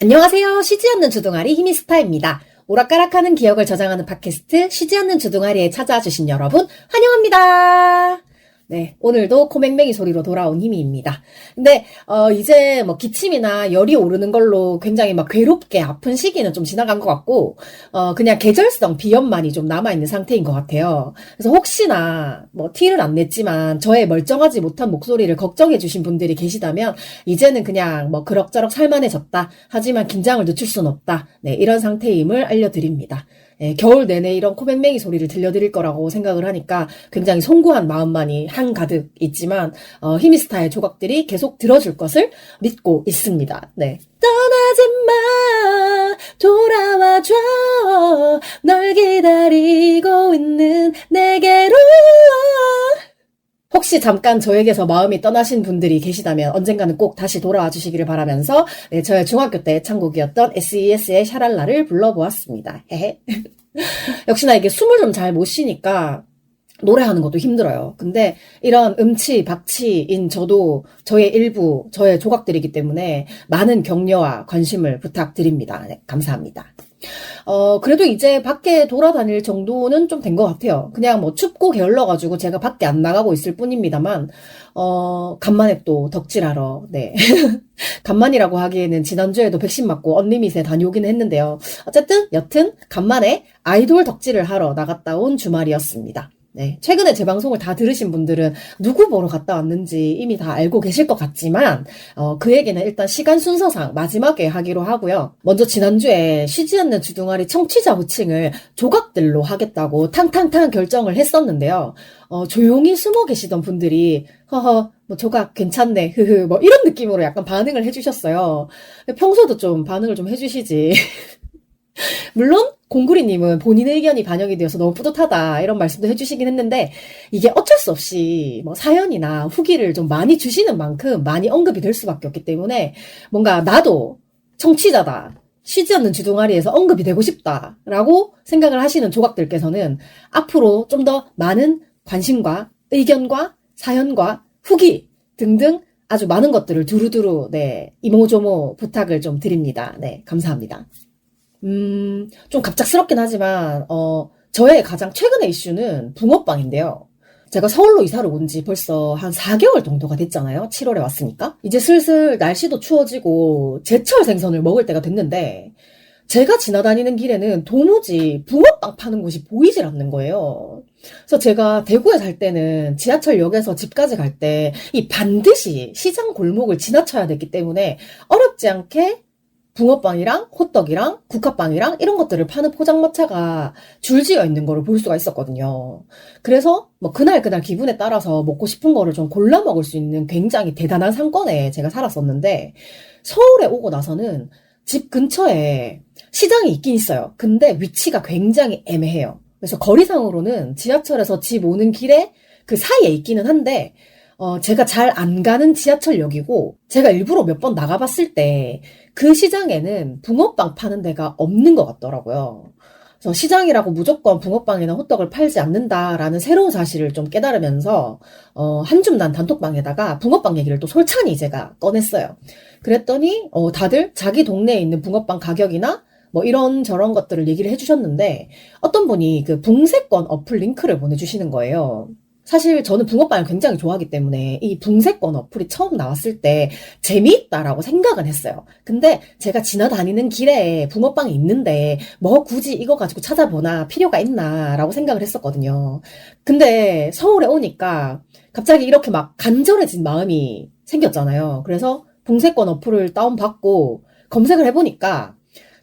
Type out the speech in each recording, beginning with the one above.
안녕하세요. 쉬지 않는 주둥아리 히미스타입니다. 오락가락하는 기억을 저장하는 팟캐스트 쉬지 않는 주둥아리에 찾아와 주신 여러분 환영합니다. 네, 오늘도 코맹맹이 소리로 돌아온 희미입니다. 근데 이제 뭐 기침이나 열이 오르는 걸로 굉장히 막 괴롭게 아픈 시기는 좀 지나간 것 같고 그냥 계절성 비염만이 좀 남아있는 상태인 것 같아요. 그래서 혹시나 뭐 티를 안 냈지만 저의 멀쩡하지 못한 목소리를 걱정해 주신 분들이 계시다면 이제는 그냥 뭐 그럭저럭 살만해졌다. 하지만 긴장을 늦출 순 없다. 네, 이런 상태임을 알려드립니다. 예, 겨울 내내 이런 코맹맹이 소리를 들려드릴 거라고 생각을 하니까 굉장히 송구한 마음만이 한가득 있지만 히미스타의 조각들이 계속 들어줄 것을 믿고 있습니다. 네. 떠나지 마, 돌아와줘, 널 기다리고 있는 내게로. 혹시 잠깐 저에게서 마음이 떠나신 분들이 계시다면 언젠가는 꼭 다시 돌아와 주시기를 바라면서 네, 저의 중학교 때 애창곡이었던 SES의 샤랄라를 불러보았습니다. 헤헤. 역시나 이게 숨을 좀 잘 못 쉬니까 노래하는 것도 힘들어요. 근데 이런 음치, 박치인 저도 저의 일부, 저의 조각들이기 때문에 많은 격려와 관심을 부탁드립니다. 네, 감사합니다. 그래도 이제 밖에 돌아다닐 정도는 좀 된 것 같아요. 그냥 뭐 춥고 게을러가지고 제가 밖에 안 나가고 있을 뿐입니다만, 간만에 또 덕질하러, 네. 간만이라고 하기에는 지난주에도 백신 맞고 언리밋에 다녀오기는 했는데요. 어쨌든, 여튼, 간만에 아이돌 덕질을 하러 나갔다 온 주말이었습니다. 네. 최근에 제 방송을 다 들으신 분들은 누구 보러 갔다 왔는지 이미 다 알고 계실 것 같지만, 그 얘기는 일단 시간 순서상 마지막에 하기로 하고요. 먼저 지난주에 쉬지 않는 주둥아리 청취자 호칭을 조각들로 하겠다고 탕탕탕 결정을 했었는데요. 조용히 숨어 계시던 분들이, 허허, 뭐 조각 괜찮네, 흐흐, 뭐 이런 느낌으로 약간 반응을 해주셨어요. 평소도 좀 반응을 좀 해주시지. 물론 공구리님은 본인의 의견이 반영이 되어서 너무 뿌듯하다 이런 말씀도 해주시긴 했는데 이게 어쩔 수 없이 뭐 사연이나 후기를 좀 많이 주시는 만큼 많이 언급이 될 수밖에 없기 때문에 뭔가 나도 청취자다, 쉬지 않는 주둥아리에서 언급이 되고 싶다라고 생각을 하시는 조각들께서는 앞으로 좀 더 많은 관심과 의견과 사연과 후기 등등 아주 많은 것들을 두루두루 네 이모저모 부탁을 좀 드립니다. 네, 감사합니다. 좀 갑작스럽긴 하지만, 저의 가장 최근의 이슈는 붕어빵인데요. 제가 서울로 이사를 온 지 벌써 한 4개월 정도가 됐잖아요. 7월에 왔으니까. 이제 슬슬 날씨도 추워지고 제철 생선을 먹을 때가 됐는데, 제가 지나다니는 길에는 도무지 붕어빵 파는 곳이 보이질 않는 거예요. 그래서 제가 대구에 살 때는 지하철역에서 집까지 갈 때 이 반드시 시장 골목을 지나쳐야 됐기 때문에 어렵지 않게 붕어빵이랑 호떡이랑 국화빵이랑 이런 것들을 파는 포장마차가 줄지어 있는 거를 볼 수가 있었거든요. 그래서 뭐 그날 기분에 따라서 먹고 싶은 거를 좀 골라 먹을 수 있는 굉장히 대단한 상권에 제가 살았었는데 서울에 오고 나서는 집 근처에 시장이 있긴 있어요. 근데 위치가 굉장히 애매해요. 그래서 거리상으로는 지하철에서 집 오는 길에 그 사이에 있기는 한데 제가 잘 안 가는 지하철역이고, 제가 일부러 몇 번 나가봤을 때, 그 시장에는 붕어빵 파는 데가 없는 것 같더라고요. 그래서 시장이라고 무조건 붕어빵이나 호떡을 팔지 않는다라는 새로운 사실을 좀 깨달으면서, 한 줌난 단톡방에다가 붕어빵 얘기를 또 솔찬히 제가 꺼냈어요. 그랬더니, 다들 자기 동네에 있는 붕어빵 가격이나, 뭐 이런 저런 것들을 얘기를 해주셨는데, 어떤 분이 그 붕세권 어플 링크를 보내주시는 거예요. 사실 저는 붕어빵을 굉장히 좋아하기 때문에 이 붕세권 어플이 처음 나왔을 때 재미있다라고 생각은 했어요. 근데 제가 지나다니는 길에 붕어빵이 있는데 뭐 굳이 이거 가지고 찾아보나 필요가 있나 라고 생각을 했었거든요. 근데 서울에 오니까 갑자기 이렇게 막 간절해진 마음이 생겼잖아요. 그래서 붕세권 어플을 다운받고 검색을 해보니까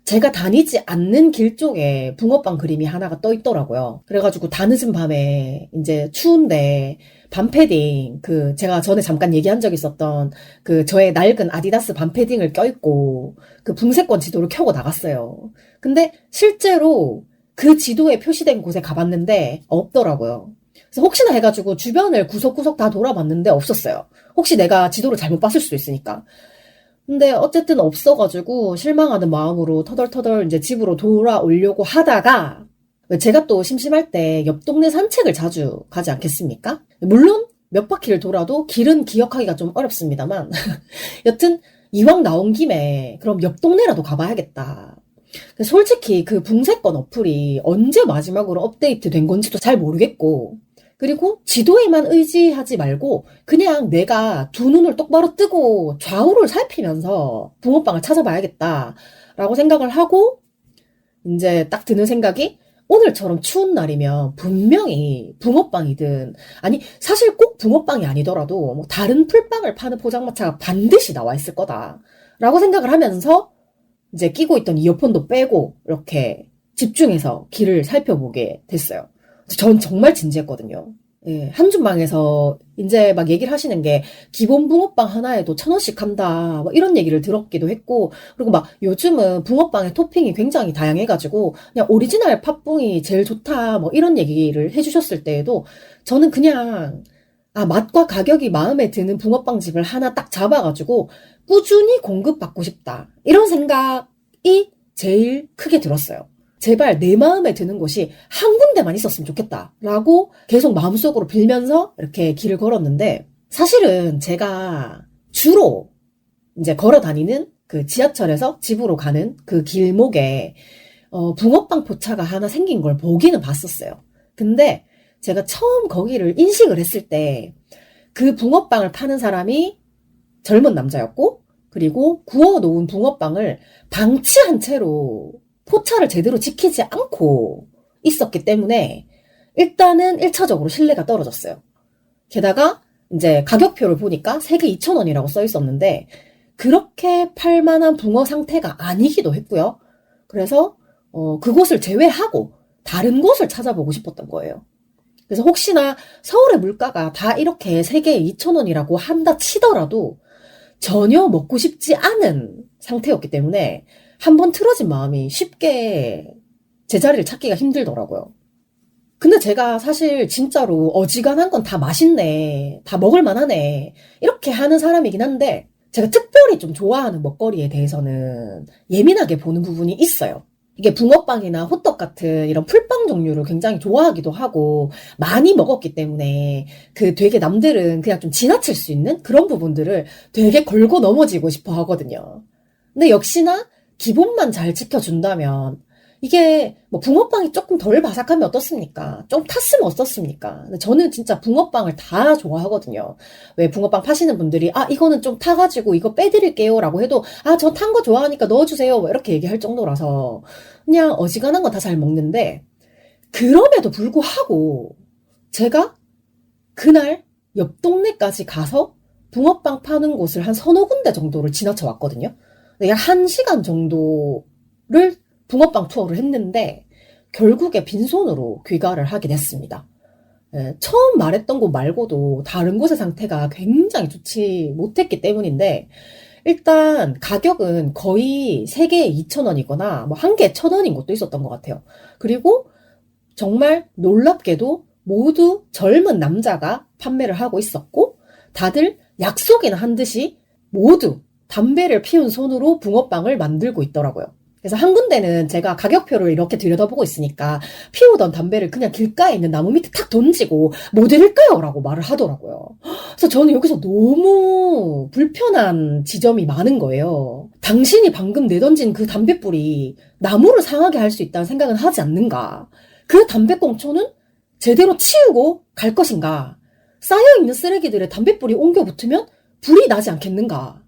제가 다니지 않는 길 쪽에 붕어빵 그림이 하나가 떠 있더라고요. 그래가지고 다늦은 밤에 이제 추운데 밤패딩 제가 전에 잠깐 얘기한 적 있었던 저의 낡은 아디다스 밤패딩을 껴입고 그 붕세권 지도를 켜고 나갔어요. 근데 실제로 그 지도에 표시된 곳에 가봤는데 없더라고요. 그래서 혹시나 해가지고 주변을 구석구석 다 돌아봤는데 없었어요. 혹시 내가 지도를 잘못 봤을 수도 있으니까. 근데 어쨌든 없어가지고 실망하는 마음으로 터덜터덜 이제 집으로 돌아오려고 하다가 왜 제가 또 심심할 때 옆 동네 산책을 자주 가지 않겠습니까? 물론 몇 바퀴를 돌아도 길은 기억하기가 좀 어렵습니다만 여튼 이왕 나온 김에 그럼 옆 동네라도 가봐야겠다. 솔직히 그 붕세권 어플이 언제 마지막으로 업데이트 된 건지도 잘 모르겠고, 그리고 지도에만 의지하지 말고 그냥 내가 두 눈을 똑바로 뜨고 좌우를 살피면서 붕어빵을 찾아봐야겠다라고 생각을 하고, 이제 딱 드는 생각이, 오늘처럼 추운 날이면 분명히 붕어빵이든, 아니 사실 꼭 붕어빵이 아니더라도 뭐 다른 풀빵을 파는 포장마차가 반드시 나와 있을 거다라고 생각을 하면서 이제 끼고 있던 이어폰도 빼고 이렇게 집중해서 길을 살펴보게 됐어요. 전 정말 진지했거든요. 예, 한줌방에서 이제 막 얘기를 하시는 게 기본 붕어빵 하나에도 1,000원씩 한다, 뭐 이런 얘기를 들었기도 했고, 그리고 막 요즘은 붕어빵의 토핑이 굉장히 다양해가지고 그냥 오리지널 팥붕이 제일 좋다, 뭐 이런 얘기를 해주셨을 때에도 저는 그냥 맛과 가격이 마음에 드는 붕어빵 집을 하나 딱 잡아가지고 꾸준히 공급받고 싶다, 이런 생각이 제일 크게 들었어요. 제발 내 마음에 드는 곳이 한 군데만 있었으면 좋겠다라고 계속 마음속으로 빌면서 이렇게 길을 걸었는데, 사실은 제가 주로 이제 걸어 다니는 그 지하철에서 집으로 가는 그 길목에 붕어빵 포차가 하나 생긴 걸 보기는 봤었어요. 근데 제가 처음 거기를 인식을 했을 때 그 붕어빵을 파는 사람이 젊은 남자였고, 그리고 구워놓은 붕어빵을 방치한 채로 포차를 제대로 지키지 않고 있었기 때문에 일단은 1차적으로 신뢰가 떨어졌어요. 게다가 이제 가격표를 보니까 3개 2,000원이라고 써 있었는데 그렇게 팔만한 붕어 상태가 아니기도 했고요. 그래서 그곳을 제외하고 다른 곳을 찾아보고 싶었던 거예요. 그래서 혹시나 서울의 물가가 다 이렇게 3개에 2,000원이라고 한다 치더라도 전혀 먹고 싶지 않은 상태였기 때문에 한번 틀어진 마음이 쉽게 제자리를 찾기가 힘들더라고요. 근데 제가 사실 진짜로 어지간한 건 다 맛있네, 다 먹을만하네, 이렇게 하는 사람이긴 한데, 제가 특별히 좀 좋아하는 먹거리에 대해서는 예민하게 보는 부분이 있어요. 이게 붕어빵이나 호떡 같은 이런 풀빵 종류를 굉장히 좋아하기도 하고 많이 먹었기 때문에 그 되게 남들은 그냥 좀 지나칠 수 있는 그런 부분들을 되게 걸고 넘어지고 싶어 하거든요. 근데 역시나 기본만 잘 지켜준다면 이게 뭐 붕어빵이 조금 덜 바삭하면 어떻습니까? 좀 탔으면 어떻습니까? 근데 저는 진짜 붕어빵을 다 좋아하거든요. 왜 붕어빵 파시는 분들이 이거는 좀 타가지고 이거 빼드릴게요 라고 해도 저 탄 거 좋아하니까 넣어주세요, 뭐 이렇게 얘기할 정도라서 그냥 어지간한 거 다 잘 먹는데, 그럼에도 불구하고 제가 그날 옆 동네까지 가서 붕어빵 파는 곳을 한 서너 군데 정도를 지나쳐 왔거든요. 약 1시간 정도를 붕어빵 투어를 했는데 결국에 빈손으로 귀가를 하게 됐습니다. 처음 말했던 곳 말고도 다른 곳의 상태가 굉장히 좋지 못했기 때문인데, 일단 가격은 거의 3개에 2,000원이거나 뭐 1개에 1,000원인 곳도 있었던 것 같아요. 그리고 정말 놀랍게도 모두 젊은 남자가 판매를 하고 있었고, 다들 약속이나 한 듯이 모두 담배를 피운 손으로 붕어빵을 만들고 있더라고요. 그래서 한 군데는 제가 가격표를 이렇게 들여다보고 있으니까 피우던 담배를 그냥 길가에 있는 나무 밑에 탁 던지고 뭐 드릴까요? 라고 말을 하더라고요. 그래서 저는 여기서 너무 불편한 지점이 많은 거예요. 당신이 방금 내던진 그 담뱃불이 나무를 상하게 할 수 있다는 생각은 하지 않는가? 그 담배꽁초는 제대로 치우고 갈 것인가? 쌓여있는 쓰레기들의 담뱃불이 옮겨 붙으면 불이 나지 않겠는가?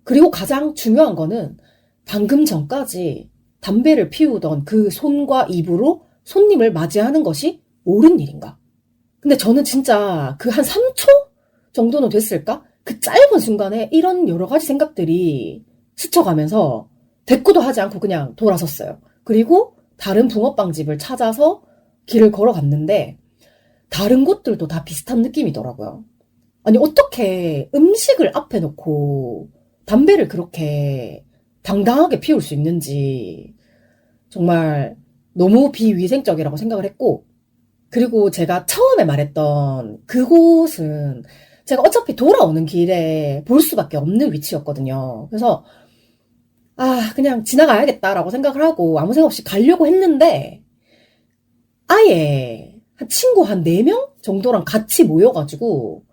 그리고 가장 중요한 거는 방금 전까지 담배를 피우던 그 손과 입으로 손님을 맞이하는 것이 옳은 일인가? 근데 저는 진짜 그 한 3초 정도는 됐을까? 그 짧은 순간에 이런 여러 가지 생각들이 스쳐가면서 대꾸도 하지 않고 그냥 돌아섰어요. 그리고 다른 붕어빵집을 찾아서 길을 걸어갔는데 다른 곳들도 다 비슷한 느낌이더라고요. 아니 어떻게 음식을 앞에 놓고 담배를 그렇게 당당하게 피울 수 있는지 정말 너무 비위생적이라고 생각을 했고, 그리고 제가 처음에 말했던 그곳은 제가 어차피 돌아오는 길에 볼 수밖에 없는 위치였거든요. 그래서 그냥 지나가야겠다라고 생각을 하고 아무 생각 없이 가려고 했는데 아예 친구 한 4명 정도랑 같이 모여가지고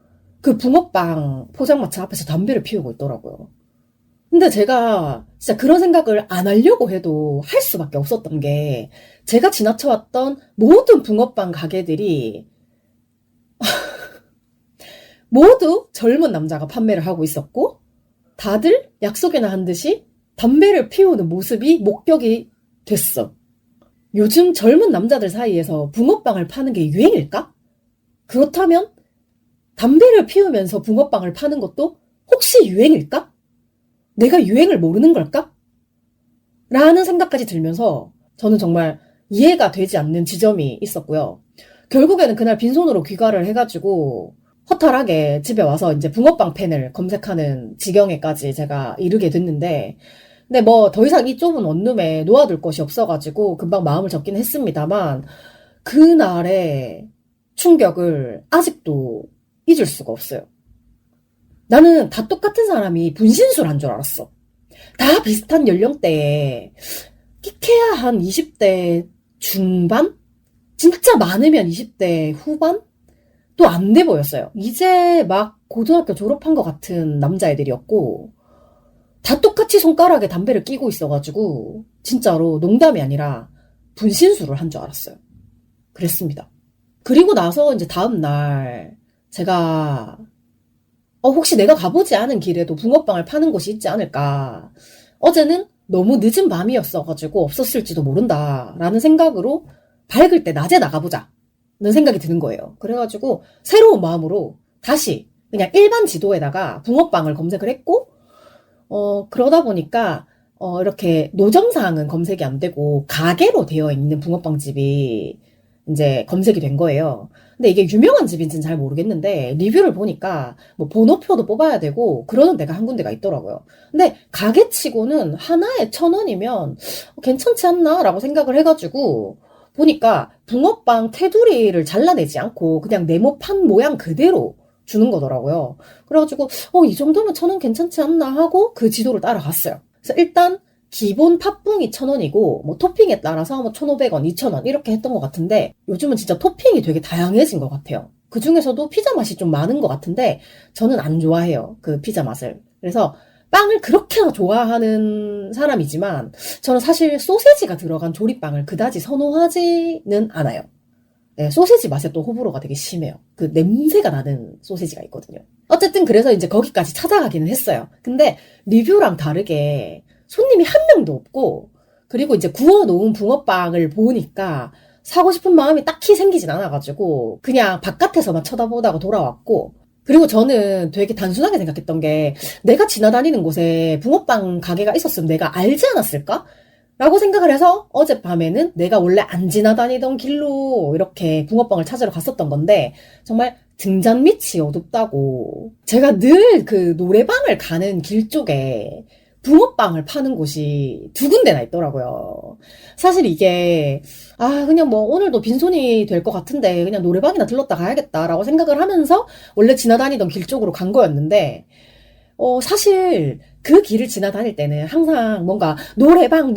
그 붕어빵 포장마차 앞에서 담배를 피우고 있더라고요. 근데 제가 진짜 그런 생각을 안 하려고 해도 할 수밖에 없었던 게 제가 지나쳐왔던 모든 붕어빵 가게들이 모두 젊은 남자가 판매를 하고 있었고 다들 약속이나 한 듯이 담배를 피우는 모습이 목격이 됐어. 요즘 젊은 남자들 사이에서 붕어빵을 파는 게 유행일까? 그렇다면 담배를 피우면서 붕어빵을 파는 것도 혹시 유행일까? 내가 유행을 모르는 걸까? 라는 생각까지 들면서 저는 정말 이해가 되지 않는 지점이 있었고요. 결국에는 그날 빈손으로 귀가를 해가지고 허탈하게 집에 와서 이제 붕어빵 팬을 검색하는 지경에까지 제가 이르게 됐는데, 근데 뭐 더 이상 이 좁은 원룸에 놓아둘 것이 없어가지고 금방 마음을 접긴 했습니다만, 그날의 충격을 아직도 잊을 수가 없어요. 나는 다 똑같은 사람이 분신술한 줄 알았어. 다 비슷한 연령대에 끼케야 한 20대 중반? 진짜 많으면 20대 후반? 또 안 돼 보였어요. 이제 막 고등학교 졸업한 것 같은 남자애들이었고 다 똑같이 손가락에 담배를 끼고 있어가지고 진짜로 농담이 아니라 분신술을 한 줄 알았어요. 그랬습니다. 그리고 나서 이제 다음날 제가 혹시 내가 가보지 않은 길에도 붕어빵을 파는 곳이 있지 않을까. 어제는 너무 늦은 밤이었어가지고 없었을지도 모른다라는 생각으로 밝을 때 낮에 나가보자 는 생각이 드는 거예요. 그래가지고 새로운 마음으로 다시 그냥 일반 지도에다가 붕어빵을 검색을 했고 그러다 보니까 이렇게 노점상은 검색이 안 되고 가게로 되어 있는 붕어빵집이 이제 검색이 된 거예요. 근데 이게 유명한 집인지는 잘 모르겠는데 리뷰를 보니까 뭐 번호표도 뽑아야 되고 그러는 데가 한 군데가 있더라고요. 근데 가게치고는 하나에 1,000원이면 괜찮지 않나? 라고 생각을 해가지고 보니까 붕어빵 테두리를 잘라내지 않고 그냥 네모판 모양 그대로 주는 거더라고요. 그래가지고 이 정도면 1,000원 괜찮지 않나 하고 그 지도를 따라갔어요. 그래서 일단 기본 팥붕이 1,000원이고 뭐 토핑에 따라서 뭐 1,500원, 2,000원 이렇게 했던 것 같은데 요즘은 진짜 토핑이 되게 다양해진 것 같아요. 그 중에서도 피자 맛이 좀 많은 것 같은데 저는 안 좋아해요. 그 피자 맛을. 그래서 빵을 그렇게 좋아하는 사람이지만 저는 사실 소세지가 들어간 조립빵을 그다지 선호하지는 않아요. 네, 소세지 맛에 또 호불호가 되게 심해요. 그 냄새가 나는 소세지가 있거든요. 어쨌든 그래서 이제 거기까지 찾아가기는 했어요. 근데 리뷰랑 다르게 손님이 한 명도 없고 그리고 이제 구워놓은 붕어빵을 보니까 사고 싶은 마음이 딱히 생기진 않아가지고 그냥 바깥에서만 쳐다보다가 돌아왔고 그리고 저는 되게 단순하게 생각했던 게 내가 지나다니는 곳에 붕어빵 가게가 있었으면 내가 알지 않았을까? 라고 생각을 해서 어젯밤에는 내가 원래 안 지나다니던 길로 이렇게 붕어빵을 찾으러 갔었던 건데 정말 등잔 밑이 어둡다고 제가 늘 그 노래방을 가는 길 쪽에 붕어빵을 파는 곳이 2군데나 있더라고요. 사실 이게 그냥 뭐 오늘도 빈손이 될 것 같은데 그냥 노래방이나 들렀다 가야겠다라고 생각을 하면서 원래 지나다니던 길 쪽으로 간 거였는데 사실 그 길을 지나다닐 때는 항상 뭔가 노래방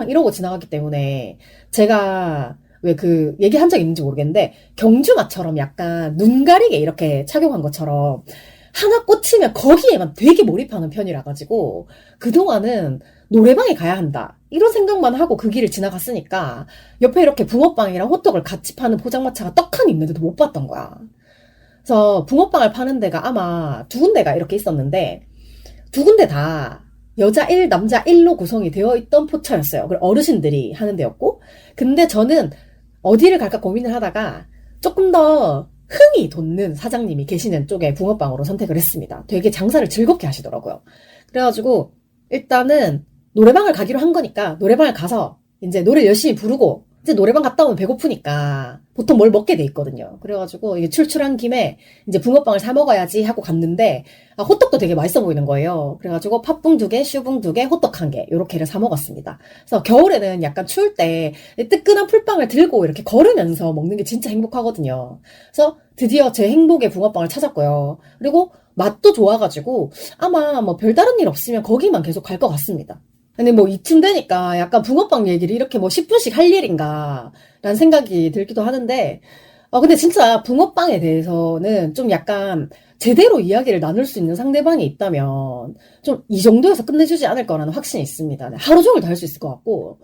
이러고 지나가기 때문에 제가 왜 그 얘기한 적 있는지 모르겠는데 경주마처럼 약간 눈 가리게 이렇게 착용한 것처럼 하나 꽂히면 거기에만 되게 몰입하는 편이라 가지고 그동안은 노래방에 가야 한다 이런 생각만 하고 그 길을 지나갔으니까 옆에 이렇게 붕어빵이랑 호떡을 같이 파는 포장마차가 떡하니 있는데도 못 봤던 거야. 그래서 붕어빵을 파는 데가 아마 2군데가 이렇게 있었는데 2군데 다 여자 1, 남자 1로 구성이 되어 있던 포차였어요. 그리고 어르신들이 하는 데였고 근데 저는 어디를 갈까 고민을 하다가 조금 더 흥이 돋는 사장님이 계시는 쪽에 붕어빵으로 선택을 했습니다. 되게 장사를 즐겁게 하시더라고요. 그래가지고 일단은 노래방을 가기로 한 거니까 노래방을 가서 이제 노래 열심히 부르고 이제 노래방 갔다 오면 배고프니까 보통 뭘 먹게 돼 있거든요. 그래가지고 이게 출출한 김에 이제 붕어빵을 사 먹어야지 하고 갔는데 호떡도 되게 맛있어 보이는 거예요. 그래가지고 팥붕 2개, 슈붕 2개, 호떡 1개 이렇게를 사 먹었습니다. 그래서 겨울에는 약간 추울 때 뜨끈한 풀빵을 들고 이렇게 걸으면서 먹는 게 진짜 행복하거든요. 그래서 드디어 제 행복의 붕어빵을 찾았고요. 그리고 맛도 좋아가지고 아마 뭐 별다른 일 없으면 거기만 계속 갈 것 같습니다. 근데 뭐 이쯤 되니까 약간 붕어빵 얘기를 이렇게 뭐 10분씩 할 일인가 라는 생각이 들기도 하는데 근데 진짜 붕어빵에 대해서는 좀 약간 제대로 이야기를 나눌 수 있는 상대방이 있다면 좀 이 정도에서 끝내주지 않을 거라는 확신이 있습니다. 네, 하루 종일 다 할 수 있을 것 같고,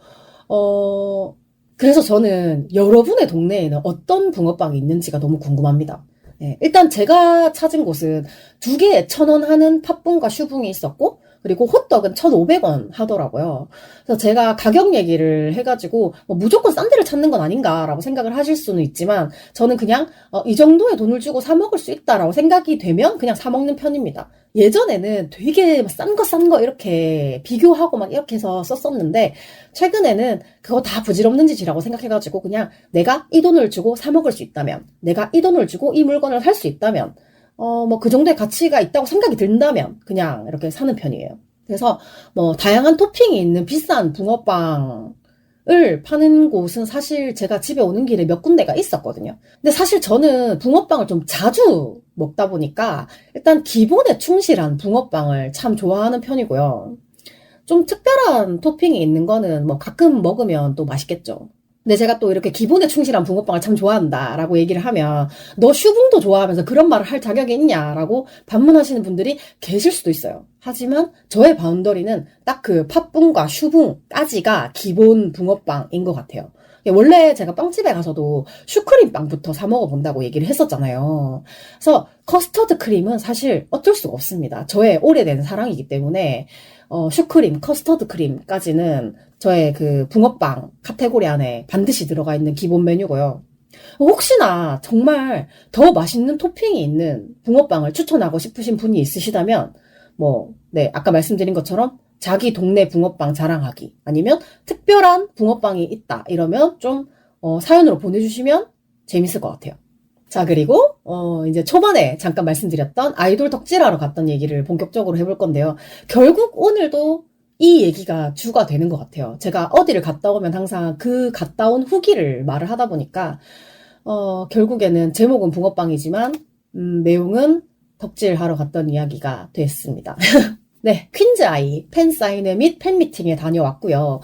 어, 그래서 저는 여러분의 동네에는 어떤 붕어빵이 있는지가 너무 궁금합니다. 네, 일단 제가 찾은 곳은 두 개에 1,000원 하는 팥붕과 슈붕이 있었고, 그리고 호떡은 1,500원 하더라고요. 그래서 제가 가격 얘기를 해가지고 뭐 무조건 싼 데를 찾는 건 아닌가라고 생각을 하실 수는 있지만 저는 그냥 이 정도의 돈을 주고 사 먹을 수 있다라고 생각이 되면 그냥 사 먹는 편입니다. 예전에는 되게 싼 거 이렇게 비교하고 막 이렇게 해서 썼었는데 최근에는 그거 다 부질없는 짓이라고 생각해가지고 그냥 내가 이 돈을 주고 사 먹을 수 있다면 내가 이 돈을 주고 이 물건을 살 수 있다면 뭐 그 정도의 가치가 있다고 생각이 든다면 그냥 이렇게 사는 편이에요. 그래서 뭐 다양한 토핑이 있는 비싼 붕어빵을 파는 곳은 사실 제가 집에 오는 길에 몇 군데가 있었거든요. 근데 사실 저는 붕어빵을 좀 자주 먹다 보니까 일단 기본에 충실한 붕어빵을 참 좋아하는 편이고요. 좀 특별한 토핑이 있는 거는 뭐 가끔 먹으면 또 맛있겠죠. 근데 제가 또 이렇게 기본에 충실한 붕어빵을 참 좋아한다라고 얘기를 하면 너 슈붕도 좋아하면서 그런 말을 할 자격이 있냐라고 반문하시는 분들이 계실 수도 있어요. 하지만 저의 바운더리는 딱 그 팥붕과 슈붕까지가 기본 붕어빵인 것 같아요. 원래 제가 빵집에 가서도 슈크림 빵부터 사 먹어본다고 얘기를 했었잖아요. 그래서 커스터드 크림은 사실 어쩔 수가 없습니다. 저의 오래된 사랑이기 때문에 슈크림, 커스터드 크림까지는 저의 그 붕어빵 카테고리 안에 반드시 들어가 있는 기본 메뉴고요. 혹시나 정말 더 맛있는 토핑이 있는 붕어빵을 추천하고 싶으신 분이 있으시다면, 네, 아까 말씀드린 것처럼 자기 동네 붕어빵 자랑하기, 아니면 특별한 붕어빵이 있다, 이러면 좀, 사연으로 보내주시면 재밌을 것 같아요. 자, 그리고, 이제 초반에 잠깐 말씀드렸던 아이돌 덕질하러 갔던 얘기를 본격적으로 해볼 건데요. 결국 오늘도 이 얘기가 주가 되는 것 같아요. 제가 어디를 갔다 오면 항상 그 갔다 온 후기를 말을 하다 보니까, 결국에는 제목은 붕어빵이지만, 내용은 덕질하러 갔던 이야기가 됐습니다. 네, 퀸즈아이 팬사인회 및 팬미팅에 다녀왔고요.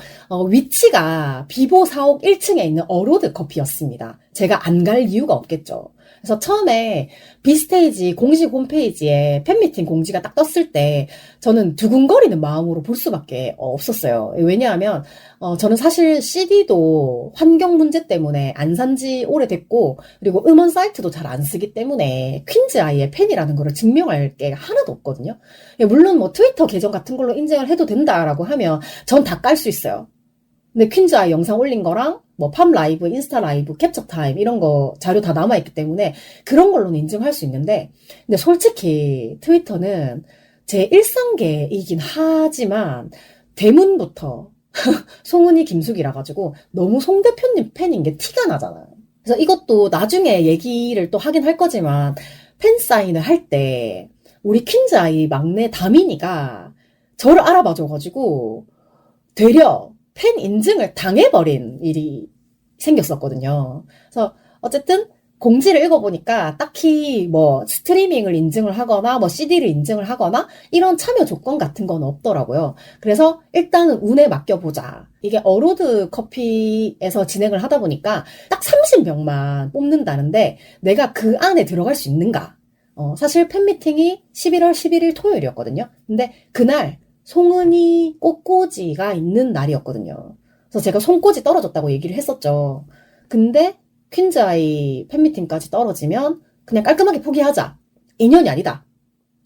위치가 비보 사옥 1층에 있는 어로드 커피였습니다. 제가 안 갈 이유가 없겠죠. 그래서 처음에 비스테이지 공식 홈페이지에 팬미팅 공지가 딱 떴을 때 저는 두근거리는 마음으로 볼 수밖에 없었어요. 왜냐하면 저는 사실 CD도 환경 문제 때문에 안 산지 오래됐고 그리고 음원 사이트도 잘 안 쓰기 때문에 퀸즈아이의 팬이라는 거를 증명할 게 하나도 없거든요. 물론 뭐 트위터 계정 같은 걸로 인증을 해도 된다라고 하면 전 다 깔 수 있어요. 근데 퀸즈아이 영상 올린 거랑 뭐 팝 라이브, 인스타 라이브, 캡처 타임 이런 거 자료 다 남아있기 때문에 그런 걸로는 인증할 수 있는데 근데 솔직히 트위터는 제 일상계이긴 하지만 대문부터 송은이 김숙이라 가지고 너무 송 대표님 팬인 게 티가 나잖아요. 그래서 이것도 나중에 얘기를 또 하긴 할 거지만 팬 사인을 할 때 우리 퀸즈아이 막내 다민이가 저를 알아봐줘가지고 되려 팬 인증을 당해버린 일이 생겼었거든요. 그래서 어쨌든 공지를 읽어보니까 딱히 뭐 스트리밍을 인증을 하거나 뭐 CD를 인증을 하거나 이런 참여 조건 같은 건 없더라고요. 그래서 일단은 운에 맡겨보자. 이게 어로드 커피에서 진행을 하다 보니까 딱 30명만 뽑는다는데 내가 그 안에 들어갈 수 있는가? 사실 팬미팅이 11월 11일 토요일이었거든요. 근데 그날 송은이 꽃꽂이가 있는 날이었거든요. 그래서 제가 송꽃이 떨어졌다고 얘기를 했었죠. 근데 퀸즈아이 팬미팅까지 떨어지면 그냥 깔끔하게 포기하자. 인연이 아니다.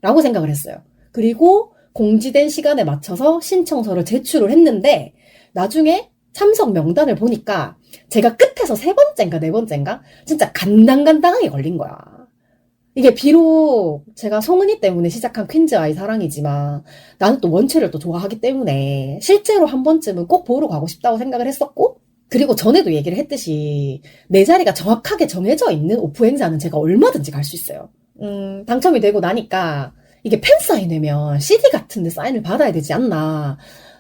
라고 생각을 했어요. 그리고 공지된 시간에 맞춰서 신청서를 제출을 했는데 나중에 참석 명단을 보니까 제가 끝에서 세 번째인가 네 번째인가 진짜 간당간당하게 걸린 거야. 이게 비록 제가 송은이 때문에 시작한 퀸즈아이 사랑이지만 나는 또 원체를 또 좋아하기 때문에 실제로 한 번쯤은 꼭 보러 가고 싶다고 생각을 했었고 그리고 전에도 얘기를 했듯이 내 자리가 정확하게 정해져 있는 오프 행사는 제가 얼마든지 갈 수 있어요. 당첨이 되고 나니까 이게 팬 사인회면 CD 같은 데 사인을 받아야 되지 않나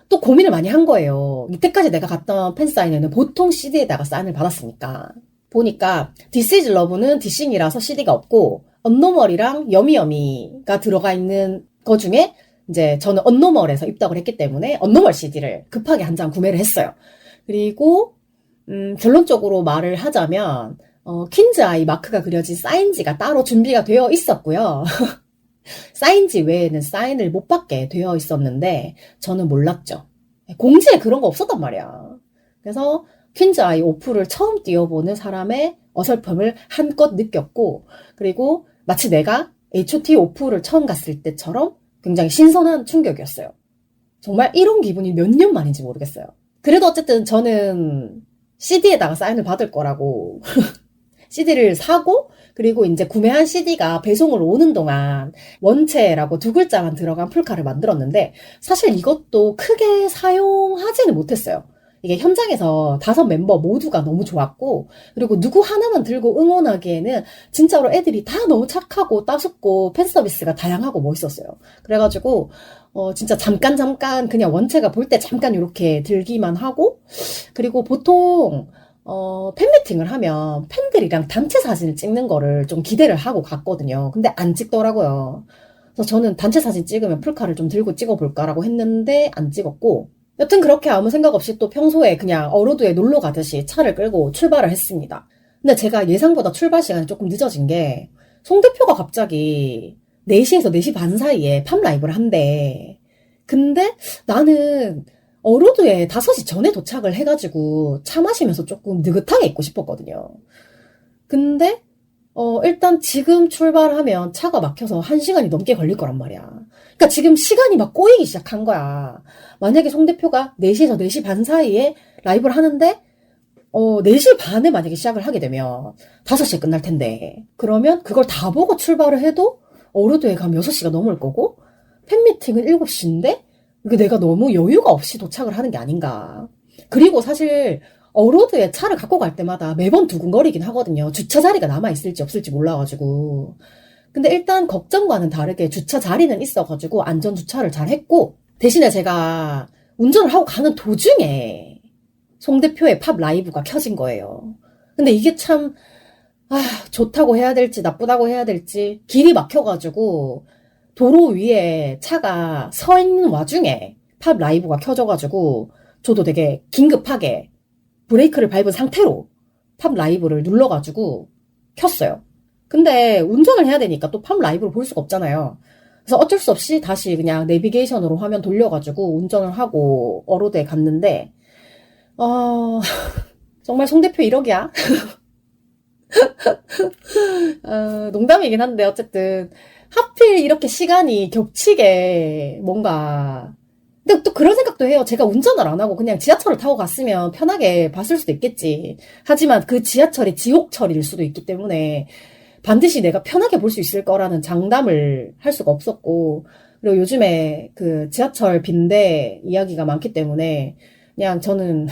또 고민을 많이 한 거예요. 이때까지 내가 갔던 팬 사인회는 보통 CD에다가 사인을 받았으니까 보니까 This is Love는 디싱이라서 CD가 없고 언노멀이랑 여미여미가 들어가 있는 거 중에 이제 저는 언노멀에서 입덕을 했기 때문에 언노멀 CD를 급하게 한 장 구매를 했어요. 그리고 결론적으로 말을 하자면 퀸즈 아이 마크가 그려진 사인지가 따로 준비가 되어 있었고요. 사인지 외에는 사인을 못 받게 되어 있었는데 저는 몰랐죠. 공지에 그런 거 없었단 말이야. 그래서 퀸즈 아이 오프를 처음 띄워보는 사람의 어설픔을 한껏 느꼈고, 그리고 마치 내가 HOT 오프를 처음 갔을 때처럼 굉장히 신선한 충격이었어요. 정말 이런 기분이 몇 년 만인지 모르겠어요. 그래도 어쨌든 저는 CD에다가 사인을 받을 거라고 CD를 사고, 그리고 이제 구매한 CD가 배송으로 오는 동안 원체라고 두 글자만 들어간 풀카를 만들었는데, 사실 이것도 크게 사용하지는 못했어요. 이게 현장에서 5멤버 모두가 너무 좋았고, 그리고 누구 하나만 들고 응원하기에는 진짜로 애들이 다 너무 착하고 따숩고 팬 서비스가 다양하고 멋있었어요. 그래가지고 진짜 잠깐 그냥 원체가 볼 때 잠깐 이렇게 들기만 하고, 그리고 보통 팬미팅을 하면 팬들이랑 단체 사진을 찍는 거를 좀 기대를 하고 갔거든요. 근데 안 찍더라고요. 그래서 저는 단체 사진 찍으면 풀카를 좀 들고 찍어볼까라고 했는데 안 찍었고, 여튼 그렇게 아무 생각 없이 또 평소에 그냥 어로드에 놀러 가듯이 차를 끌고 출발을 했습니다. 근데 제가 예상보다 출발 시간이 조금 늦어진 게, 송 대표가 갑자기 4시에서 4시 반 사이에 팝 라이브를 한대. 근데 나는 어로드에 5시 전에 도착을 해가지고 차 마시면서 조금 느긋하게 있고 싶었거든요. 근데 일단 지금 출발하면 차가 막혀서 1시간이 넘게 걸릴 거란 말이야. 그러니까 지금 시간이 막 꼬이기 시작한 거야. 만약에 송 대표가 4시에서 4시 반 사이에 라이브를 하는데 4시 반에 만약에 시작을 하게 되면 5시에 끝날 텐데, 그러면 그걸 다 보고 출발을 해도 어로드에 가면 6시가 넘을 거고, 팬미팅은 7시인데 이게 내가 너무 여유가 없이 도착을 하는 게 아닌가. 그리고 사실 어로드에 차를 갖고 갈 때마다 매번 두근거리긴 하거든요. 주차 자리가 남아있을지 없을지 몰라가지고. 근데 일단 걱정과는 다르게 주차 자리는 있어가지고 안전주차를 잘 했고, 대신에 제가 운전을 하고 가는 도중에 송 대표의 팝 라이브가 켜진 거예요. 근데 이게 참 좋다고 해야 될지 나쁘다고 해야 될지, 길이 막혀가지고 도로 위에 차가 서 있는 와중에 팝 라이브가 켜져가지고 저도 되게 긴급하게 브레이크를 밟은 상태로 팝 라이브를 눌러가지고 켰어요. 근데 운전을 해야 되니까 또 팝 라이브를 볼 수가 없잖아요. 그래서 어쩔 수 없이 다시 그냥 내비게이션으로 화면 돌려가지고 운전을 하고 어로드에 갔는데, 정말 송 대표 1억이야. 농담이긴 한데 어쨌든 하필 이렇게 시간이 겹치게 뭔가, 근데 또 그런 생각도 해요. 제가 운전을 안 하고 그냥 지하철을 타고 갔으면 편하게 봤을 수도 있겠지. 하지만 그 지하철이 지옥철일 수도 있기 때문에 반드시 내가 편하게 볼 수 있을 거라는 장담을 할 수가 없었고, 그리고 요즘에 그 지하철 빈대 이야기가 많기 때문에 그냥 저는